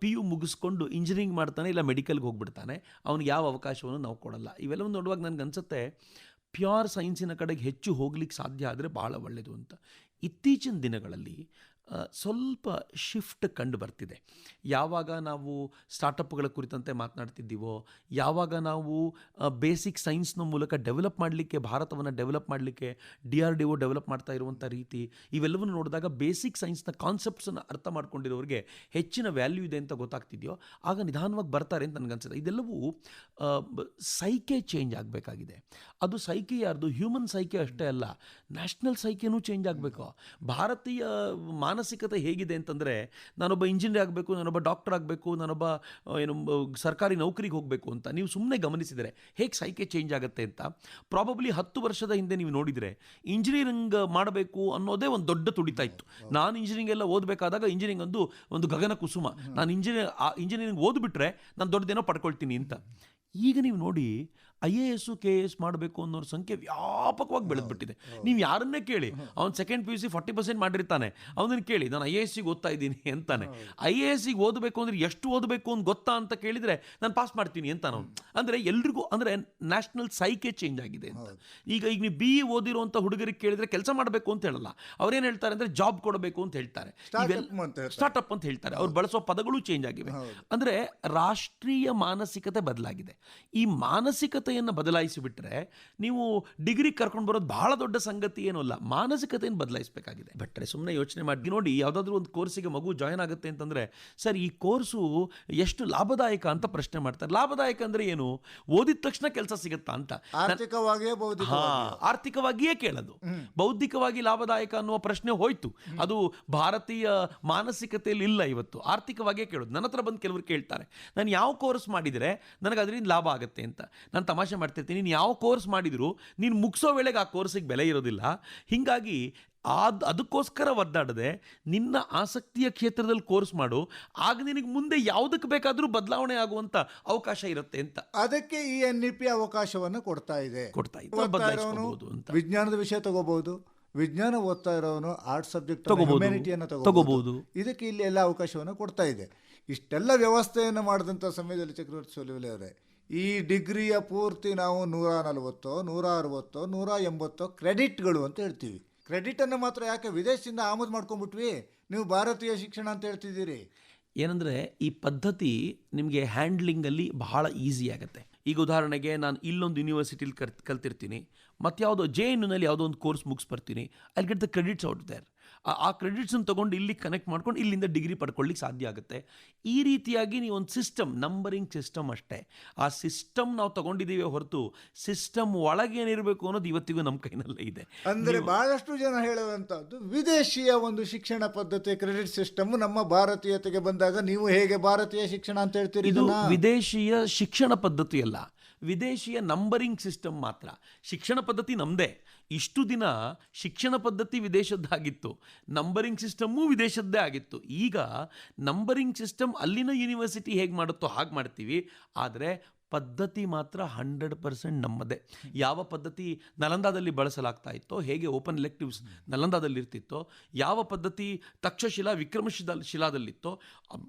PU ಮುಗಿಸ್ಕೊಂಡು ಇಂಜಿನಿಯರಿಂಗ್ ಮಾಡ್ತಾನೆ, ಇಲ್ಲ ಮೆಡಿಕಲ್ಗೆ ಹೋಗ್ಬಿಡ್ತಾನೆ, ಅವನಿಗೆ ಯಾವ ಅವಕಾಶವನ್ನು ನಾವು ಕೊಡಲ್ಲ. ಇವೆಲ್ಲವನ್ನು ನೋಡುವಾಗ ನನಗೆ ಅನಿಸುತ್ತೆ ಪ್ಯೂರ್ ಸೈನ್ಸಿನ ಕಡೆಗೆ ಹೆಚ್ಚು ಹೋಗ್ಲಿಕ್ಕೆ ಸಾಧ್ಯ ಆದರೆ ಭಾಳ ಒಳ್ಳೆಯದು ಅಂತ. ಇತ್ತೀಚಿನ ದಿನಗಳಲ್ಲಿ ಸ್ವಲ್ಪ ಶಿಫ್ಟ್ ಕಂಡು ಬರ್ತಿದೆ. ಯಾವಾಗ ನಾವು ಸ್ಟಾರ್ಟಪ್ಗಳ ಕುರಿತಂತೆ ಮಾತನಾಡ್ತಿದ್ದೀವೋ, ಯಾವಾಗ ನಾವು ಬೇಸಿಕ್ ಸೈನ್ಸ್ನ ಮೂಲಕ ಡೆವಲಪ್ ಮಾಡಲಿಕ್ಕೆ, ಭಾರತವನ್ನು ಡೆವಲಪ್ ಮಾಡಲಿಕ್ಕೆ DRDO ಡೆವಲಪ್ ಮಾಡ್ತಾ ಇರುವಂಥ ರೀತಿ, ಇವೆಲ್ಲವನ್ನು ನೋಡಿದಾಗ ಬೇಸಿಕ್ ಸೈನ್ಸ್ನ ಕಾನ್ಸೆಪ್ಟ್ಸನ್ನು ಅರ್ಥ ಮಾಡ್ಕೊಂಡಿರೋರಿಗೆ ಹೆಚ್ಚಿನ ವ್ಯಾಲ್ಯೂ ಇದೆ ಅಂತ ಗೊತ್ತಾಗ್ತಿದೆಯೋ, ಆಗ ನಿಧಾನವಾಗಿ ಬರ್ತಾರೆ ಅಂತ ನನಗನ್ಸುತ್ತೆ. ಇದೆಲ್ಲವೂ ಸೈಕೆ ಚೇಂಜ್ ಆಗಬೇಕಾಗಿದೆ. ಅದು ಸೈಕೆ ಯಾರ್ದು? ಹ್ಯೂಮನ್ ಸೈಕೆ ಅಷ್ಟೇ ಅಲ್ಲ, ನ್ಯಾಷನಲ್ ಸೈಕೆನೂ ಚೇಂಜ್ ಆಗಬೇಕು. ಭಾರತೀಯ ಮಾನಸಿಕತೆ ಹೇಗಿದೆ ಅಂತಂದರೆ, ನಾನೊಬ್ಬ ಇಂಜಿನಿಯರ್ ಆಗಬೇಕು, ನಾನೊಬ್ಬ ಡಾಕ್ಟರ್ ಆಗಬೇಕು, ನಾನೊಬ್ಬ ಸರ್ಕಾರಿ ನೌಕರಿಗೆ ಹೋಗಬೇಕು ಅಂತ. ನೀವು ಸುಮ್ಮನೆ ಗಮನಿಸಿದರೆ ಹೇಗೆ ಸೈಕೆ ಚೇಂಜ್ ಆಗುತ್ತೆ ಅಂತ. ಪ್ರಾಬಬ್ಲಿ 10 ವರ್ಷದ ಹಿಂದೆ ನೀವು ನೋಡಿದರೆ ಇಂಜಿನಿಯರಿಂಗ್ ಮಾಡಬೇಕು ಅನ್ನೋದೇ ಒಂದು ದೊಡ್ಡ ತುಡಿತಾ ಇತ್ತು. ನಾನು ಇಂಜಿನಿಯರಿಂಗ್ ಎಲ್ಲ ಓದಬೇಕಾದಾಗ ಇಂಜಿನಿಯರಿಂಗ್ ಒಂದು ಗಗನ ಕುಸುಮ. ನಾನು ಇಂಜಿನಿಯರಿಂಗ್ ಓದ್ಬಿಟ್ರೆ ನಾನು ದೊಡ್ಡದೇನೋ ಪಡ್ಕೊಳ್ತೀನಿ ಅಂತ. ಈಗ ನೀವು ನೋಡಿ IAS KS ಮಾಡಬೇಕು ಅನ್ನೋರ ಸಂಖ್ಯೆ ವ್ಯಾಪಕವಾಗಿ ಬೆಳೆದ್ಬಿಟ್ಟಿದೆ. ನೀವು ಯಾರನ್ನೇ ಕೇಳಿ, ಅವ್ನು ಸೆಕೆಂಡ್ PUC 40% ಮಾಡಿರ್ತಾನೆ, ಅವನನ್ನು ಕೇಳಿ ನಾನು IASಗೆ ಓದ್ತಾ ಇದ್ದೀನಿ ಅಂತಾನೆ. IASಗೆ ಓದಬೇಕು ಅಂದರೆ ಎಷ್ಟು ಓದಬೇಕು ಅಂತ ಗೊತ್ತಾ ಅಂತ ಕೇಳಿದರೆ ನಾನು ಪಾಸ್ ಮಾಡ್ತೀನಿ ಅಂತ ನಾವು. ಅಂದರೆ ಎಲ್ರಿಗೂ ಅಂದರೆ ನ್ಯಾಷನಲ್ ಸೈಕೆ ಚೇಂಜ್ ಆಗಿದೆ ಅಂತ. ಈಗ ನೀವು BE ಓದಿರುವಂಥ ಹುಡುಗರಿಗೆ ಕೇಳಿದರೆ ಕೆಲಸ ಮಾಡಬೇಕು ಅಂತ ಹೇಳಲ್ಲ, ಅವ್ರೇನು ಹೇಳ್ತಾರೆ ಅಂದರೆ ಜಾಬ್ ಕೊಡಬೇಕು ಅಂತ ಹೇಳ್ತಾರೆ, ಸ್ಟಾರ್ಟಪ್ ಅಂತ ಹೇಳ್ತಾರೆ. ಅವ್ರು ಬಳಸೋ ಪದಗಳು ಚೇಂಜ್ ಆಗಿವೆ. ಅಂದರೆ ರಾಷ್ಟ್ರೀಯ ಮಾನಸಿಕತೆ ಬದಲಾಗಿದೆ. ಈ ಮಾನಸಿಕತೆಯನ್ನು ಬದಲಾಯಿಸಿಬಿಟ್ರೆ ನೀವು ಡಿಗ್ರಿ ಕರ್ಕೊಂಡು ಬರೋದು ಬಹಳ ದೊಡ್ಡ ಸಂಗತಿ ಏನೂ ಅಲ್ಲ, ಮಾನಸಿಕತೆಯನ್ನು ಬದಲಾಯಿಸಬೇಕಾಗಿದೆ. ಬಟ್ರೆ ಸುಮ್ಮನೆ ಯೋಚನೆ ಮಾಡಿ ನೋಡಿ, ಯಾವುದಾದ್ರೂ ಒಂದು ಕೋರ್ಸಿಗೆ ಮಗು ಜಾಯ್ನ್ ಆಗುತ್ತೆ ಅಂತಂದರೆ, ಸರ್ ಈ ಕೋರ್ಸು ಎಷ್ಟು ಲಾಭದಾಯಕ ಅಂತ ಪ್ರಶ್ನೆ ಮಾಡ್ತಾರೆ. ಲಾಭದಾಯಕ ಅಂದರೆ ಏನು? ಓದಿದ ತಕ್ಷಣ ಕೆಲಸ ಸಿಗುತ್ತಾ ಅಂತ. ಆರ್ಥಿಕವಾಗಿಯೇ ಕೇಳೋದು. ಬೌದ್ಧಿಕವಾಗಿ ಲಾಭದಾಯಕ ಅನ್ನುವ ಪ್ರಶ್ನೆ ಹೋಯ್ತು. ಅದು ಭಾರತೀಯ ಮಾನಸಿಕತೆಯಲ್ಲಿ ಇಲ್ಲ ಇವತ್ತು. ಆರ್ಥಿಕವಾಗಿಯೇ ಕೇಳೋದು. ನನ್ನ ಹತ್ರ ಬಂದು ಕೆಲವರು ಕೇಳ್ತಾರೆ, ನಾನು ಯಾವ ಕೋರ್ಸ್ ಮಾಡಿದರೆ ನನಗೆ ಅದರಿಂದ ಲಾಭ ಆಗುತ್ತೆ ಅಂತ. ನಾನು ತಮಾಷೆ ಮಾಡ್ತಿರ್ತೀನಿ, ನೀನು ಯಾವ ಕೋರ್ಸ್ ಮಾಡಿದ್ರು ನೀನು ಮುಗಿಸೋ ವೇಳೆಗೆ ಆ ಕೋರ್ಸಿಗೆ ಬೆಲೆ ಇರೋದಿಲ್ಲ. ಹೀಗಾಗಿ ಅದಕ್ಕೋಸ್ಕರ ಒದ್ದಾಡದೆ ನಿನ್ನ ಆಸಕ್ತಿಯ ಕ್ಷೇತ್ರದಲ್ಲಿ ಕೋರ್ಸ್ ಮಾಡು, ಆಗ ನಿನಗೆ ಮುಂದೆ ಯಾವುದಕ್ಕೆ ಬೇಕಾದರೂ ಬದಲಾವಣೆ ಆಗುವಂಥ ಅವಕಾಶ ಇರುತ್ತೆ ಅಂತ. ಅದಕ್ಕೆ ಈ NEP ಅವಕಾಶವನ್ನು ಕೊಡ್ತಾ ಇದೆ. ಬದಲಾಯಿಸಬಹುದು ಅಂತ. ವಿಜ್ಞಾನದ ವಿಷಯ ತಗೋಬಹುದು, ವಿಜ್ಞಾನ ಓದ್ತಾ ಇರೋನು ಆರ್ಟ್ಸ್ ಸಬ್ಜೆಕ್ಟ್ ಹ್ಯುಮ್ಯಾನಿಟಿಯನ್ನು ತಗೋಬಹುದು. ಇದಕ್ಕೆ ಇಲ್ಲಿ ಎಲ್ಲ ಅವಕಾಶವನ್ನು ಕೊಡ್ತಾ ಇದೆ. ಇಷ್ಟೆಲ್ಲ ವ್ಯವಸ್ಥೆಯನ್ನು ಮಾಡಿದಂಥ ಸಮಯದಲ್ಲಿ ಚಕ್ರವರ್ತಿ ಸೂಲಿಬೆಲೆ ಅವರೇ, ಈ ಡಿಗ್ರಿಯ ಪೂರ್ತಿ ನಾವು 140, 160, 180 ಕ್ರೆಡಿಟ್ಗಳು ಅಂತ ಹೇಳ್ತೀವಿ. ಕ್ರೆಡಿಟನ್ನು ಮಾತ್ರ ಯಾಕೆ ವಿದೇಶದಿಂದ ಆಮದು ಮಾಡ್ಕೊಂಡ್ಬಿಟ್ವಿ, ನೀವು ಭಾರತೀಯ ಶಿಕ್ಷಣ ಅಂತ ಹೇಳ್ತಿದ್ದೀರಿ? ಏನಂದರೆ ಈ ಪದ್ಧತಿ ನಿಮಗೆ ಹ್ಯಾಂಡ್ಲಿಂಗಲ್ಲಿ ಬಹಳ ಈಸಿ ಆಗುತ್ತೆ. ಈಗ ಉದಾಹರಣೆಗೆ ನಾನು ಇಲ್ಲೊಂದು ಯೂನಿವರ್ಸಿಟಿಲಿ ಕಲ್ತಿರ್ತೀನಿ, ಮತ್ತು ಯಾವುದೋ JNUನಲ್ಲಿ ಯಾವುದೋ ಒಂದು ಕೋರ್ಸ್ ಮುಗಿಸ್ಬರ್ತೀನಿ. I get the credits out there. ಆ ಕ್ರೆಡಿಟ್ಸನ್ನು ತೊಗೊಂಡು ಇಲ್ಲಿ ಕನೆಕ್ಟ್ ಮಾಡ್ಕೊಂಡು ಇಲ್ಲಿಂದ ಡಿಗ್ರಿ ಪಡ್ಕೊಳ್ಳಿಕ್ಕೆ ಸಾಧ್ಯ ಆಗುತ್ತೆ. ಈ ರೀತಿಯಾಗಿ ನೀವು ಒಂದು ಸಿಸ್ಟಮ್, ನಂಬರಿಂಗ್ ಸಿಸ್ಟಮ್ ಅಷ್ಟೇ, ಆ ಸಿಸ್ಟಮ್ ನಾವು ತಗೊಂಡಿದ್ದೀವಿ ಹೊರತು ಸಿಸ್ಟಮ್ ಒಳಗೇನಿರಬೇಕು ಅನ್ನೋದು ಇವತ್ತಿಗೂ ನಮ್ಮ ಕೈನಲ್ಲೇ ಇದೆ. ಅಂದರೆ ಬಹಳಷ್ಟು ಜನ ಹೇಳುವಂಥದ್ದು ವಿದೇಶಿಯ ಒಂದು ಶಿಕ್ಷಣ ಪದ್ಧತಿ, ಕ್ರೆಡಿಟ್ ಸಿಸ್ಟಮ್ ನಮ್ಮ ಭಾರತೀಯತೆಗೆ ಬಂದಾಗ ನೀವು ಹೇಗೆ ಭಾರತೀಯ ಶಿಕ್ಷಣ ಅಂತ ಹೇಳ್ತೀರಿ? ಇದು ವಿದೇಶಿಯ ಶಿಕ್ಷಣ ಪದ್ಧತಿ ಅಲ್ಲ, ವಿದೇಶಿಯ ನಂಬರಿಂಗ್ ಸಿಸ್ಟಮ್ ಮಾತ್ರ. ಶಿಕ್ಷಣ ಪದ್ಧತಿ ನಮ್ಮದೇ. ಇಷ್ಟು ದಿನ ಶಿಕ್ಷಣ ಪದ್ಧತಿ ವಿದೇಶದ್ದಾಗಿತ್ತು, ನಂಬರಿಂಗ್ ಸಿಸ್ಟಮ್ಮು ವಿದೇಶದ್ದೇ ಆಗಿತ್ತು. ಈಗ ನಂಬರಿಂಗ್ ಸಿಸ್ಟಮ್ ಅಲ್ಲಿನ ಯೂನಿವರ್ಸಿಟಿ ಹೇಗೆ ಮಾಡುತ್ತೋ ಹಾಗೆ ಮಾಡ್ತೀವಿ, ಆದರೆ ಪದ್ಧತಿ ಮಾತ್ರ 100% ನಮ್ಮದೇ. ಯಾವ ಪದ್ಧತಿ ನಲಂದಾದಲ್ಲಿ ಬಳಸಲಾಗ್ತಾ ಇತ್ತೋ, ಹೇಗೆ ಓಪನ್ ಎಲೆಕ್ಟಿವ್ಸ್ ನಲಂದಾದಲ್ಲಿ ಇರ್ತಿತ್ತೋ, ಯಾವ ಪದ್ಧತಿ ತಕ್ಷಶಿಲಾ ವಿಕ್ರಮಶಿಲಾದಲ್ಲಿತ್ತೋ,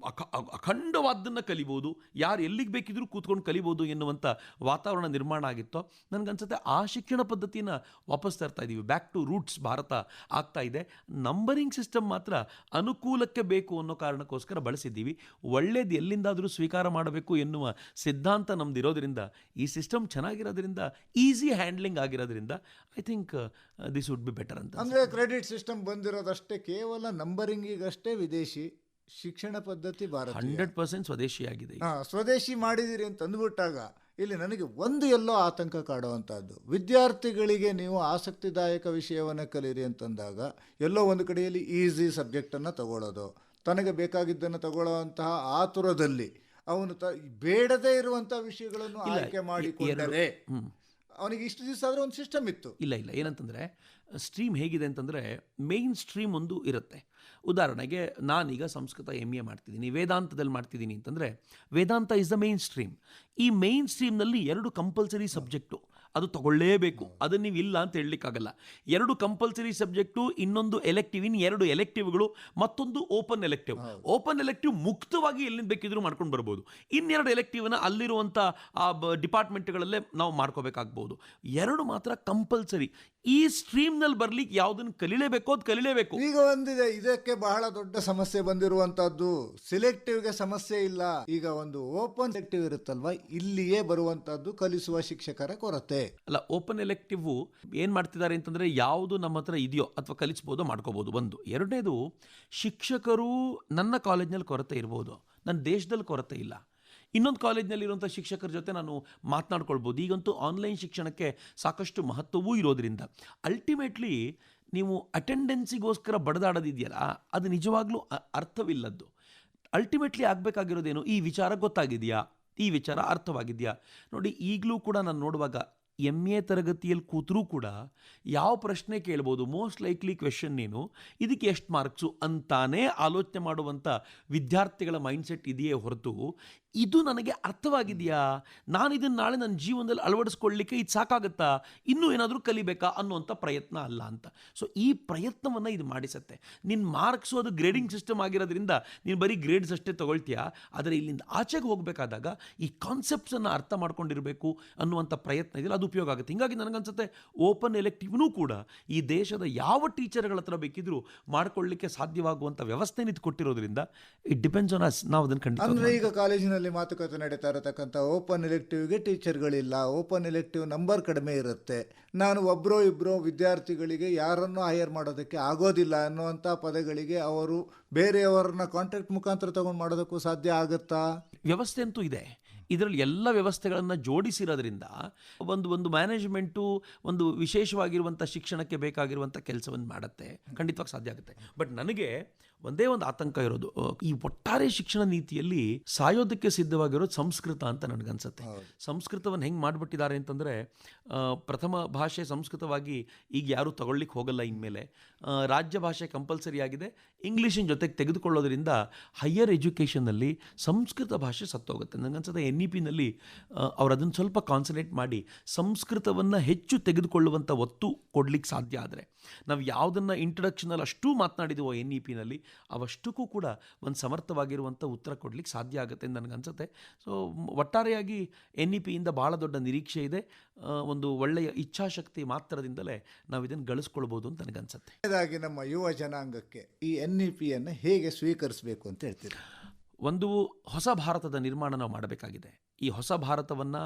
ಅಖಂಡವಾದ್ದನ್ನು ಕಲಿಬೋದು, ಯಾರು ಎಲ್ಲಿಗೆ ಬೇಕಿದ್ರೂ ಕೂತ್ಕೊಂಡು ಕಲಿಬೋದು ಎನ್ನುವಂಥ ವಾತಾವರಣ ನಿರ್ಮಾಣ ಆಗಿತ್ತೋ, ನನಗನ್ಸುತ್ತೆ ಆ ಶಿಕ್ಷಣ ಪದ್ಧತಿಯನ್ನು ವಾಪಸ್ ತರ್ತಾ ಇದ್ದೀವಿ. ಬ್ಯಾಕ್ ಟು ರೂಟ್ಸ್ ಭಾರತ ಆಗ್ತಾ ಇದೆ. ನಂಬರಿಂಗ್ ಸಿಸ್ಟಮ್ ಮಾತ್ರ ಅನುಕೂಲಕ್ಕೆ ಬೇಕು ಅನ್ನೋ ಕಾರಣಕ್ಕೋಸ್ಕರ ಬಳಸಿದ್ದೀವಿ. ಒಳ್ಳೇದು ಎಲ್ಲಿಂದಾದರೂ ಸ್ವೀಕಾರ ಮಾಡಬೇಕು ಎನ್ನುವ ಸಿದ್ಧಾಂತ ನಮ್ದಿರೋದ್ರಿಂದ, ಈ ಸಿಸ್ಟಮ್ ಚೆನ್ನಾಗಿರೋದ್ರಿಂದ, ಈಸಿ ಹ್ಯಾಂಡ್ಲಿಂಗ್ ಆಗಿರೋದ್ರಿಂದ I think this would be better ಅಂತ. ಅಂದರೆ ಕ್ರೆಡಿಟ್ ಸಿಸ್ಟಮ್ ಬಂದಿರೋದಷ್ಟೇ ಕೇವಲ ನಂಬರಿಂಗಿಗಷ್ಟೇ ವಿದೇಶಿ, ಶಿಕ್ಷಣ ಪದ್ಧತಿ ಭಾರತ 100% ಸ್ವದೇಶಿಯಾಗಿದೆ. ಸ್ವದೇಶಿ ಮಾಡಿದಿರಿ ಅಂತ ಅಂದ್ಬಿಟ್ಟಾಗ ಇಲ್ಲಿ ನನಗೆ ಒಂದು ಎಲ್ಲೋ ಆತಂಕ ಕಾಡುವಂಥದ್ದು, ವಿದ್ಯಾರ್ಥಿಗಳಿಗೆ ನೀವು ಆಸಕ್ತಿದಾಯಕ ವಿಷಯವನ್ನು ಕಲೀರಿ ಅಂತಂದಾಗ ಎಲ್ಲೋ ಒಂದು ಕಡೆಯಲ್ಲಿ ಈಸಿ ಸಬ್ಜೆಕ್ಟನ್ನು ತಗೊಳ್ಳೋದು, ತನಗೆ ಬೇಕಾಗಿದ್ದನ್ನು ತಗೊಳ್ಳುವಂತಹ ಆತುರದಲ್ಲಿ ಅವನು ಬೇಡದೇ ಇರುವಂಥ ವಿಷಯಗಳನ್ನು ಆಯ್ಕೆ ಮಾಡಿಕೊಂಡರೆ ಅವನಿಗೆ ಇಷ್ಟು ದಿವಸ ಆದರೆ ಒಂದು ಸಿಸ್ಟಮ್ ಇತ್ತು. ಇಲ್ಲ ಏನಂತಂದರೆ ಸ್ಟ್ರೀಮ್ ಹೇಗಿದೆ ಅಂತಂದರೆ ಮೇಯ್ನ್ ಸ್ಟ್ರೀಮ್ ಒಂದು ಇರುತ್ತೆ. ಉದಾಹರಣೆಗೆ ನಾನೀಗ ಸಂಸ್ಕೃತ MA ಮಾಡ್ತಿದ್ದೀನಿ, ವೇದಾಂತದಲ್ಲಿ ಮಾಡ್ತಿದ್ದೀನಿ ಅಂತಂದರೆ ವೇದಾಂತ ಇಸ್ ದ ಮೇಯ್ನ್ ಸ್ಟ್ರೀಮ್. ಈ ಮೇಯ್ನ್ ಸ್ಟ್ರೀಮ್ನಲ್ಲಿ 2 ಕಂಪಲ್ಸರಿ ಸಬ್ಜೆಕ್ಟು, ಅದು ತಗೊಳ್ಳೇಬೇಕು, ಅದನ್ನು ನೀವು ಇಲ್ಲ ಅಂತ ಹೇಳಲಿಕ್ಕಾಗಲ್ಲ. 2 ಕಂಪಲ್ಸರಿ ಸಬ್ಜೆಕ್ಟು, ಇನ್ನೊಂದು ಎಲೆಕ್ಟಿವ್, ಇನ್ನು 2 ಎಲೆಕ್ಟಿವ್ಗಳು, ಮತ್ತೊಂದು ಓಪನ್ ಎಲೆಕ್ಟಿವ್. ಓಪನ್ ಎಲೆಕ್ಟಿವ್ ಮುಕ್ತವಾಗಿ ಎಲ್ಲಿಂದ ಬೇಕಿದ್ರೂ ಮಾಡ್ಕೊಂಡು ಬರ್ಬೋದು. ಇನ್ನೆರಡು ಎಲೆಕ್ಟಿವ್ನ ಅಲ್ಲಿರುವಂಥ ಆ ಡಿಪಾರ್ಟ್ಮೆಂಟ್ಗಳಲ್ಲೇ ನಾವು ಮಾಡ್ಕೋಬೇಕಾಗ್ಬೋದು. 2 ಮಾತ್ರ ಕಂಪಲ್ಸರಿ. ಈ ಸ್ಟ್ರೀಮ್ನಲ್ಲಿ ಬರ್ಲಿಕ್ಕೆ ಯಾವುದನ್ನು ಕಲಿಲೇಬೇಕೋ ಅದು ಕಲಿಲೇಬೇಕು. ಈಗ ಒಂದಿದೆ, ಇದಕ್ಕೆ ಬಹಳ ದೊಡ್ಡ ಸಮಸ್ಯೆ ಬಂದಿರುವಂತಹದ್ದು. ಸಿಲೆಕ್ಟಿವ್ಗೆ ಸಮಸ್ಯೆ ಇಲ್ಲ, ಈಗ ಒಂದು ಓಪನ್ ಸೆಲೆಕ್ಟಿವ್ ಇರುತ್ತಲ್ವಾ, ಇಲ್ಲಿಯೇ ಬರುವಂತಹದ್ದು ಕಲಿಸುವ ಶಿಕ್ಷಕರ ಕೊರತೆ. ಅಲ್ಲ, ಓಪನ್ ಎಲೆಕ್ಟಿವ್ ಏನು ಮಾಡ್ತಿದ್ದಾರೆ ಅಂತಂದರೆ ಯಾವುದು ನಮ್ಮ ಹತ್ರ ಇದೆಯೋ ಅಥವಾ ಕಲಿಸ್ಬೋದೋ ಮಾಡ್ಕೋಬೋದು. ಒಂದು. ಎರಡನೇದು, ಶಿಕ್ಷಕರು ನನ್ನ ಕಾಲೇಜ್ನಲ್ಲಿ ಕೊರತೆ ಇರ್ಬೋದು, ನನ್ನ ದೇಶದಲ್ಲಿ ಕೊರತೆ ಇಲ್ಲ. ಇನ್ನೊಂದು ಕಾಲೇಜ್ನಲ್ಲಿರುವಂಥ ಶಿಕ್ಷಕರ ಜೊತೆ ನಾನು ಮಾತನಾಡ್ಕೊಳ್ಬೋದು. ಈಗಂತೂ ಆನ್ಲೈನ್ ಶಿಕ್ಷಣಕ್ಕೆ ಸಾಕಷ್ಟು ಮಹತ್ವವೂ ಇರೋದ್ರಿಂದ ಅಲ್ಟಿಮೇಟ್ಲಿ ನೀವು ಅಟೆಂಡೆನ್ಸಿಗೋಸ್ಕರ ಬಡದಾಡೋದಿದೆಯಲ್ಲ, ಅದು ನಿಜವಾಗ್ಲೂ ಅರ್ಥವಿಲ್ಲದ್ದು. ಅಲ್ಟಿಮೇಟ್ಲಿ ಆಗಬೇಕಾಗಿರೋದೇನು, ಈ ವಿಚಾರ ಗೊತ್ತಾಗಿದೆಯಾ, ಈ ವಿಚಾರ ಅರ್ಥವಾಗಿದೆಯಾ. ನೋಡಿ, ಈಗಲೂ ಕೂಡ ನಾನು ನೋಡುವಾಗ MA ತರಗತಿಯಲ್ಲಿ ಕೂತರೂ ಕೂಡ ಯಾವ ಪ್ರಶ್ನೆ ಕೇಳ್ಬೋದು, ಮೋಸ್ಟ್ ಲೈಕ್ಲಿ ಕ್ವೆಶನ್ ಏನು, ಇದಕ್ಕೆ ಎಷ್ಟು ಮಾರ್ಕ್ಸು ಅಂತಾನೇ ಆಲೋಚನೆ ಮಾಡುವಂಥ ವಿದ್ಯಾರ್ಥಿಗಳ ಮೈಂಡ್ಸೆಟ್ ಇದೆಯೇ ಹೊರತು ಇದು ನನಗೆ ಅರ್ಥವಾಗಿದೆಯಾ, ನಾನು ಇದನ್ನು ನಾಳೆ ನನ್ನ ಜೀವನದಲ್ಲಿ ಅಳವಡಿಸ್ಕೊಳ್ಳಿಕ್ಕೆ ಇದು ಸಾಕಾಗುತ್ತಾ, ಇನ್ನೂ ಏನಾದರೂ ಕಲಿಬೇಕಾ ಅನ್ನುವಂಥ ಪ್ರಯತ್ನ ಅಲ್ಲ ಅಂತ. ಸೊ ಈ ಪ್ರಯತ್ನವನ್ನು ಇದು ಮಾಡಿಸುತ್ತೆ. ನಿನ್ನ ಮಾರ್ಕ್ಸು ಅದು ಗ್ರೇಡಿಂಗ್ ಸಿಸ್ಟಮ್ ಆಗಿರೋದ್ರಿಂದ ನೀನು ಬರೀ ಗ್ರೇಡ್ಸ್ ಅಷ್ಟೇ ತೊಗೊಳ್ತೀಯಾ, ಆದರೆ ಇಲ್ಲಿಂದ ಆಚೆಗೆ ಹೋಗಬೇಕಾದಾಗ ಈ ಕಾನ್ಸೆಪ್ಟ್ಸನ್ನು ಅರ್ಥ ಮಾಡ್ಕೊಂಡಿರಬೇಕು ಅನ್ನುವಂಥ ಪ್ರಯತ್ನ ಇದೆಯಲ್ಲ, ಅದು ಉಪಯೋಗ ಆಗುತ್ತೆ. ಹೀಗಾಗಿ ನನಗನ್ಸುತ್ತೆ ಓಪನ್ ಎಲೆಕ್ಟಿವ್ನೂ ಕೂಡ ಈ ದೇಶದ ಯಾವ ಟೀಚರ್ಗಳ ಹತ್ರ ಬೇಕಿದ್ರೂ ಮಾಡ್ಕೊಳ್ಳಿಕ್ಕೆ ಸಾಧ್ಯವಾಗುವಂಥ ವ್ಯವಸ್ಥೆ ಇದು ಕೊಟ್ಟಿರೋದ್ರಿಂದ ಇಟ್ ಡಿಪೆಂಡ್ಸ್ ಆನ್ ಅಸ್. ನಾವು ಅದನ್ನು ಖಂಡಿತ. ಅಂದರೆ ಈಗ ಕಾಲೇಜಿನಲ್ಲಿ ಮಾತುಕತೆ ನಡೀತಾ ಇರತಕ್ಕಂಥ ಓಪನ್ ಎಲೆಕ್ಟಿವ್ಗೆ ಟೀಚರ್ಗಳಿಲ್ಲ, ಓಪನ್ ಎಲೆಕ್ಟಿವ್ ನಂಬರ್ ಕಡಿಮೆ ಇರುತ್ತೆ, ನಾನು ಒಬ್ಬರೋ ಇಬ್ಬರೋ ವಿದ್ಯಾರ್ಥಿಗಳಿಗೆ ಯಾರನ್ನೂ ಹೈಯರ್ ಮಾಡೋದಕ್ಕೆ ಆಗೋದಿಲ್ಲ ಅನ್ನುವಂಥ ಪದಗಳಿಗೆ ಅವರು ಬೇರೆಯವರನ್ನ ಕಾಂಟ್ರಾಕ್ಟ್ ಮುಖಾಂತರ ತಗೊಂಡು ಮಾಡೋದಕ್ಕೂ ಸಾಧ್ಯ ಆಗುತ್ತಾ? ವ್ಯವಸ್ಥೆ ಅಂತೂ ಇದೆ. ಇದರಲ್ಲಿ ಎಲ್ಲ ವ್ಯವಸ್ಥೆಗಳನ್ನು ಜೋಡಿಸಿರೋದ್ರಿಂದ ಒಂದು ಮ್ಯಾನೇಜ್ಮೆಂಟು ಒಂದು ವಿಶೇಷವಾಗಿರುವಂಥ ಶಿಕ್ಷಣಕ್ಕೆ ಬೇಕಾಗಿರುವಂಥ ಕೆಲಸವನ್ನು ಮಾಡುತ್ತೆ, ಖಂಡಿತವಾಗಿ ಸಾಧ್ಯ ಆಗುತ್ತೆ. ಬಟ್ ನನಗೆ ಒಂದೇ ಒಂದು ಆತಂಕ ಇರೋದು, ಈ ಒಟ್ಟಾರೆ ಶಿಕ್ಷಣ ನೀತಿಯಲ್ಲಿ ಸಾಯೋದಕ್ಕೆ ಸಿದ್ಧವಾಗಿರೋದು ಸಂಸ್ಕೃತ ಅಂತ ನನಗನ್ಸುತ್ತೆ. ಸಂಸ್ಕೃತವನ್ನು ಹೆಂಗೆ ಮಾಡಿಬಿಟ್ಟಿದ್ದಾರೆ ಅಂತಂದರೆ, ಪ್ರಥಮ ಭಾಷೆ ಸಂಸ್ಕೃತವಾಗಿ ಈಗ ಯಾರೂ ತಗೊಳ್ಳಿಕ್ಕೆ ಹೋಗಲ್ಲ. ಇನ್ಮೇಲೆ ರಾಜ್ಯ ಭಾಷೆ ಕಂಪಲ್ಸರಿ ಆಗಿದೆ. ಇಂಗ್ಲೀಷಿನ ಜೊತೆಗೆ ತೆಗೆದುಕೊಳ್ಳೋದ್ರಿಂದ ಹೈಯರ್ ಎಜುಕೇಷನ್ನಲ್ಲಿ ಸಂಸ್ಕೃತ ಭಾಷೆ ಸತ್ತೋಗುತ್ತೆ. ನನಗನ್ಸುತ್ತೆ NEPನಲ್ಲಿ ಅವ್ರು ಅದನ್ನು ಸ್ವಲ್ಪ ಕಾನ್ಸಂಟ್ರೇಟ್ ಮಾಡಿ ಸಂಸ್ಕೃತವನ್ನು ಹೆಚ್ಚು ತೆಗೆದುಕೊಳ್ಳುವಂಥ ಒತ್ತು ಕೊಡ್ಲಿಕ್ಕೆ ಸಾಧ್ಯ ಆದರೆ, ನಾವು ಯಾವುದನ್ನು ಇಂಟ್ರಡಕ್ಷನಲ್ಲಿ ಅಷ್ಟೂ ಮಾತನಾಡಿದೆವೋ NEPನಲ್ಲಿ ಅವಷ್ಟಕ್ಕೂ ಕೂಡ ಒಂದು ಸಮರ್ಥವಾಗಿರುವಂಥ ಉತ್ತರ ಕೊಡಲಿಕ್ಕೆ ಸಾಧ್ಯ ಆಗುತ್ತೆ ಅಂತ ನನಗನ್ಸುತ್ತೆ. ಸೊ ಒಟ್ಟಾರೆಯಾಗಿ NEPಯಿಂದ ಭಾಳ ದೊಡ್ಡ ನಿರೀಕ್ಷೆ ಇದೆ. ಒಂದು ಒಳ್ಳೆಯ ಇಚ್ಛಾಶಕ್ತಿ ಮಾತ್ರದಿಂದಲೇ ನಾವು ಇದನ್ನು ಗಳಿಸ್ಕೊಳ್ಬೋದು ಅಂತ ನನಗನ್ಸುತ್ತೆ. ಹಾಗಾಗಿ ನಮ್ಮ ಯುವ ಜನಾಂಗಕ್ಕೆ ಈ NEPಯನ್ನು ಹೇಗೆ ಸ್ವೀಕರಿಸಬೇಕು ಅಂತ ಹೇಳ್ತೀರಿ? ಒಂದು ಹೊಸ ಭಾರತದ ನಿರ್ಮಾಣ ನಾವು ಮಾಡಬೇಕಾಗಿದೆ. ಈ ಹೊಸ ಭಾರತವನ್ನು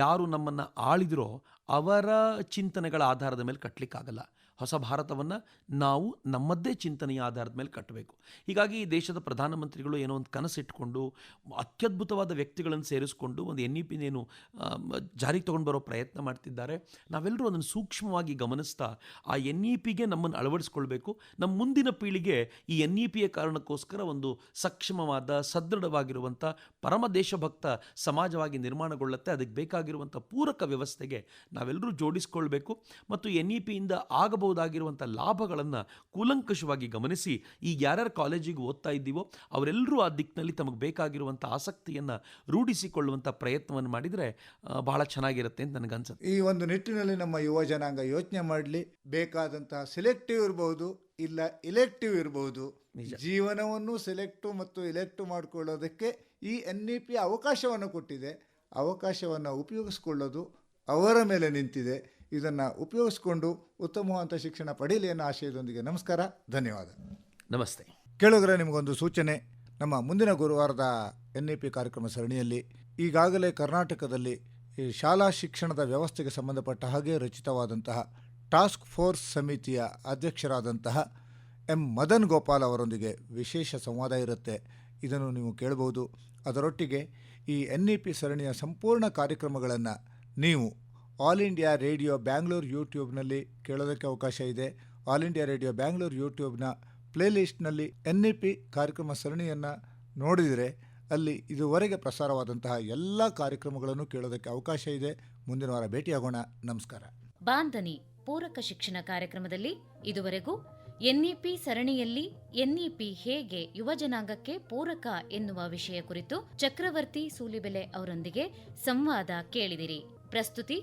ಯಾರು ನಮ್ಮನ್ನು ಆಳಿದರೋ ಅವರ ಚಿಂತನೆಗಳ ಆಧಾರದ ಮೇಲೆ ಕಟ್ಟಲಿಕ್ಕಾಗಲ್ಲ. ಹೊಸ ಭಾರತವನ್ನು ನಾವು ನಮ್ಮದೇ ಚಿಂತನೆಯ ಆಧಾರದ ಮೇಲೆ ಕಟ್ಟಬೇಕು. ಹೀಗಾಗಿ ದೇಶದ ಪ್ರಧಾನಮಂತ್ರಿಗಳು ಏನೋ ಒಂದು ಕನಸಿಟ್ಕೊಂಡು ಅತ್ಯದ್ಭುತವಾದ ವ್ಯಕ್ತಿಗಳನ್ನು ಸೇರಿಸ್ಕೊಂಡು ಒಂದು NEPನೇನು ಜಾರಿಗೆ ತೊಗೊಂಡು ಬರೋ ಪ್ರಯತ್ನ ಮಾಡ್ತಿದ್ದಾರೆ. ನಾವೆಲ್ಲರೂ ಅದನ್ನು ಸೂಕ್ಷ್ಮವಾಗಿ ಗಮನಿಸ್ತಾ ಆ NEPಗೆ ನಮ್ಮನ್ನು ಅಳವಡಿಸ್ಕೊಳ್ಬೇಕು. ನಮ್ಮ ಮುಂದಿನ ಪೀಳಿಗೆ ಈ NEPಯ ಕಾರಣಕ್ಕೋಸ್ಕರ ಒಂದು ಸಕ್ಷಮವಾದ ಸದೃಢವಾಗಿರುವಂಥ ಪರಮ ದೇಶಭಕ್ತ ಸಮಾಜವಾಗಿ ನಿರ್ಮಾಣಗೊಳ್ಳುತ್ತೆ. ಅದಕ್ಕೆ ಬೇಕಾಗಿರುವಂಥ ಪೂರಕ ವ್ಯವಸ್ಥೆಗೆ ನಾವೆಲ್ಲರೂ ಜೋಡಿಸ್ಕೊಳ್ಬೇಕು ಮತ್ತು NEPಯಿಂದ ಆಗಬಹುದಾಗಿರುವಂಥ ಲಾಭಗಳನ್ನು ಕೂಲಂಕಷವಾಗಿ ಗಮನಿಸಿ ಈಗ ಯಾರ್ಯಾರು ಕಾಲೇಜಿಗೆ ಓದ್ತಾ ಇದ್ದೀವೋ ಅವರೆಲ್ಲರೂ ಆ ದಿಕ್ಕಿನಲ್ಲಿ ತಮಗೆ ಬೇಕಾಗಿರುವಂಥ ಆಸಕ್ತಿಯನ್ನು ರೂಢಿಸಿಕೊಳ್ಳುವಂಥ ಪ್ರಯತ್ನವನ್ನು ಮಾಡಿದರೆ ಬಹಳ ಚೆನ್ನಾಗಿರುತ್ತೆ ಅಂತ ನನಗನ್ಸುತ್ತೆ. ಈ ಒಂದು ನಿಟ್ಟಿನಲ್ಲಿ ನಮ್ಮ ಯುವ ಜನಾಂಗ ಯೋಚನೆ ಮಾಡಲಿ. ಬೇಕಾದಂತಹ ಸಿಲೆಕ್ಟಿವ್ ಇರ್ಬೋದು, ಇಲ್ಲ ಇಲೆಕ್ಟಿವ್ ಇರ್ಬೋದು. ಜೀವನವನ್ನು ಸೆಲೆಕ್ಟಿವ್ ಮತ್ತು ಇಲೆಕ್ಟಿವ್ ಮಾಡಿಕೊಳ್ಳೋದಕ್ಕೆ ಈ NEP ಅವಕಾಶವನ್ನು ಕೊಟ್ಟಿದೆ. ಅವಕಾಶವನ್ನು ಉಪಯೋಗಿಸ್ಕೊಳ್ಳೋದು ಅವರ ಮೇಲೆ ನಿಂತಿದೆ. ಇದನ್ನು ಉಪಯೋಗಿಸ್ಕೊಂಡು ಉತ್ತಮವಾದ ಶಿಕ್ಷಣ ಪಡೀಲಿ ಅನ್ನೋ ಆಶಯದೊಂದಿಗೆ ನಮಸ್ಕಾರ, ಧನ್ಯವಾದ. ನಮಸ್ತೆ. ಕೇಳಿದ್ರೆ ನಿಮಗೊಂದು ಸೂಚನೆ. ನಮ್ಮ ಮುಂದಿನ ಗುರುವಾರದ NEP ಕಾರ್ಯಕ್ರಮ ಸರಣಿಯಲ್ಲಿ ಈಗಾಗಲೇ ಕರ್ನಾಟಕದಲ್ಲಿ ಈ ಶಾಲಾ ಶಿಕ್ಷಣದ ವ್ಯವಸ್ಥೆಗೆ ಸಂಬಂಧಪಟ್ಟ ಹಾಗೆ ರಚಿತವಾದಂತಹ ಟಾಸ್ಕ್ ಫೋರ್ಸ್ ಸಮಿತಿಯ ಅಧ್ಯಕ್ಷರಾದಂತಹ M. ಮದನ್ ಗೋಪಾಲ್ ಅವರೊಂದಿಗೆ ವಿಶೇಷ ಸಂವಾದ ಇರುತ್ತೆ. ಇದನ್ನು ನೀವು ಕೇಳಬಹುದು. ಅದರೊಟ್ಟಿಗೆ ಈ NEP ಸರಣಿಯ ಸಂಪೂರ್ಣ ಕಾರ್ಯಕ್ರಮಗಳನ್ನು ನೀವು ಆಲ್ ಇಂಡಿಯಾ ರೇಡಿಯೋ ಬ್ಯಾಂಗ್ಳೂರು ಯೂಟ್ಯೂಬ್ನಲ್ಲಿ ಕೇಳೋದಕ್ಕೆ ಅವಕಾಶ ಇದೆ. ಆಲ್ ಇಂಡಿಯಾ ರೇಡಿಯೋ ಬ್ಯಾಂಗ್ಳೂರು ಯೂಟ್ಯೂಬ್ನ ಪ್ಲೇಲಿಸ್ಟ್ನಲ್ಲಿ NEP ಕಾರ್ಯಕ್ರಮ ಸರಣಿಯನ್ನು ನೋಡಿದರೆ ಅಲ್ಲಿ ಇದುವರೆಗೆ ಪ್ರಸಾರವಾದಂತಹ ಎಲ್ಲ ಕಾರ್ಯಕ್ರಮಗಳನ್ನು ಕೇಳೋದಕ್ಕೆ ಅವಕಾಶ ಇದೆ. ಮುಂದಿನ ವಾರ ಭೇಟಿಯಾಗೋಣ. ನಮಸ್ಕಾರ. ಬಾಂಧನಿ ಪೂರಕ ಶಿಕ್ಷಣ ಕಾರ್ಯಕ್ರಮದಲ್ಲಿ ಇದುವರೆಗೂ ಎನ್ಇಪಿ ಸರಣಿಯಲ್ಲಿ ಎನ್ಇಪಿ ಹೇಗೆ ಯುವಜನಾಂಗಕ್ಕೆ ಪೂರಕ ಎನ್ನುವ ವಿಷಯ ಕುರಿತು ಚಕ್ರವರ್ತಿ ಸೂಲಿಬೆಲೆ ಅವರೊಂದಿಗೆ ಸಂವಾದ ಕೇಳಿದಿರಿ. ಪ್ರಸ್ತುತಿ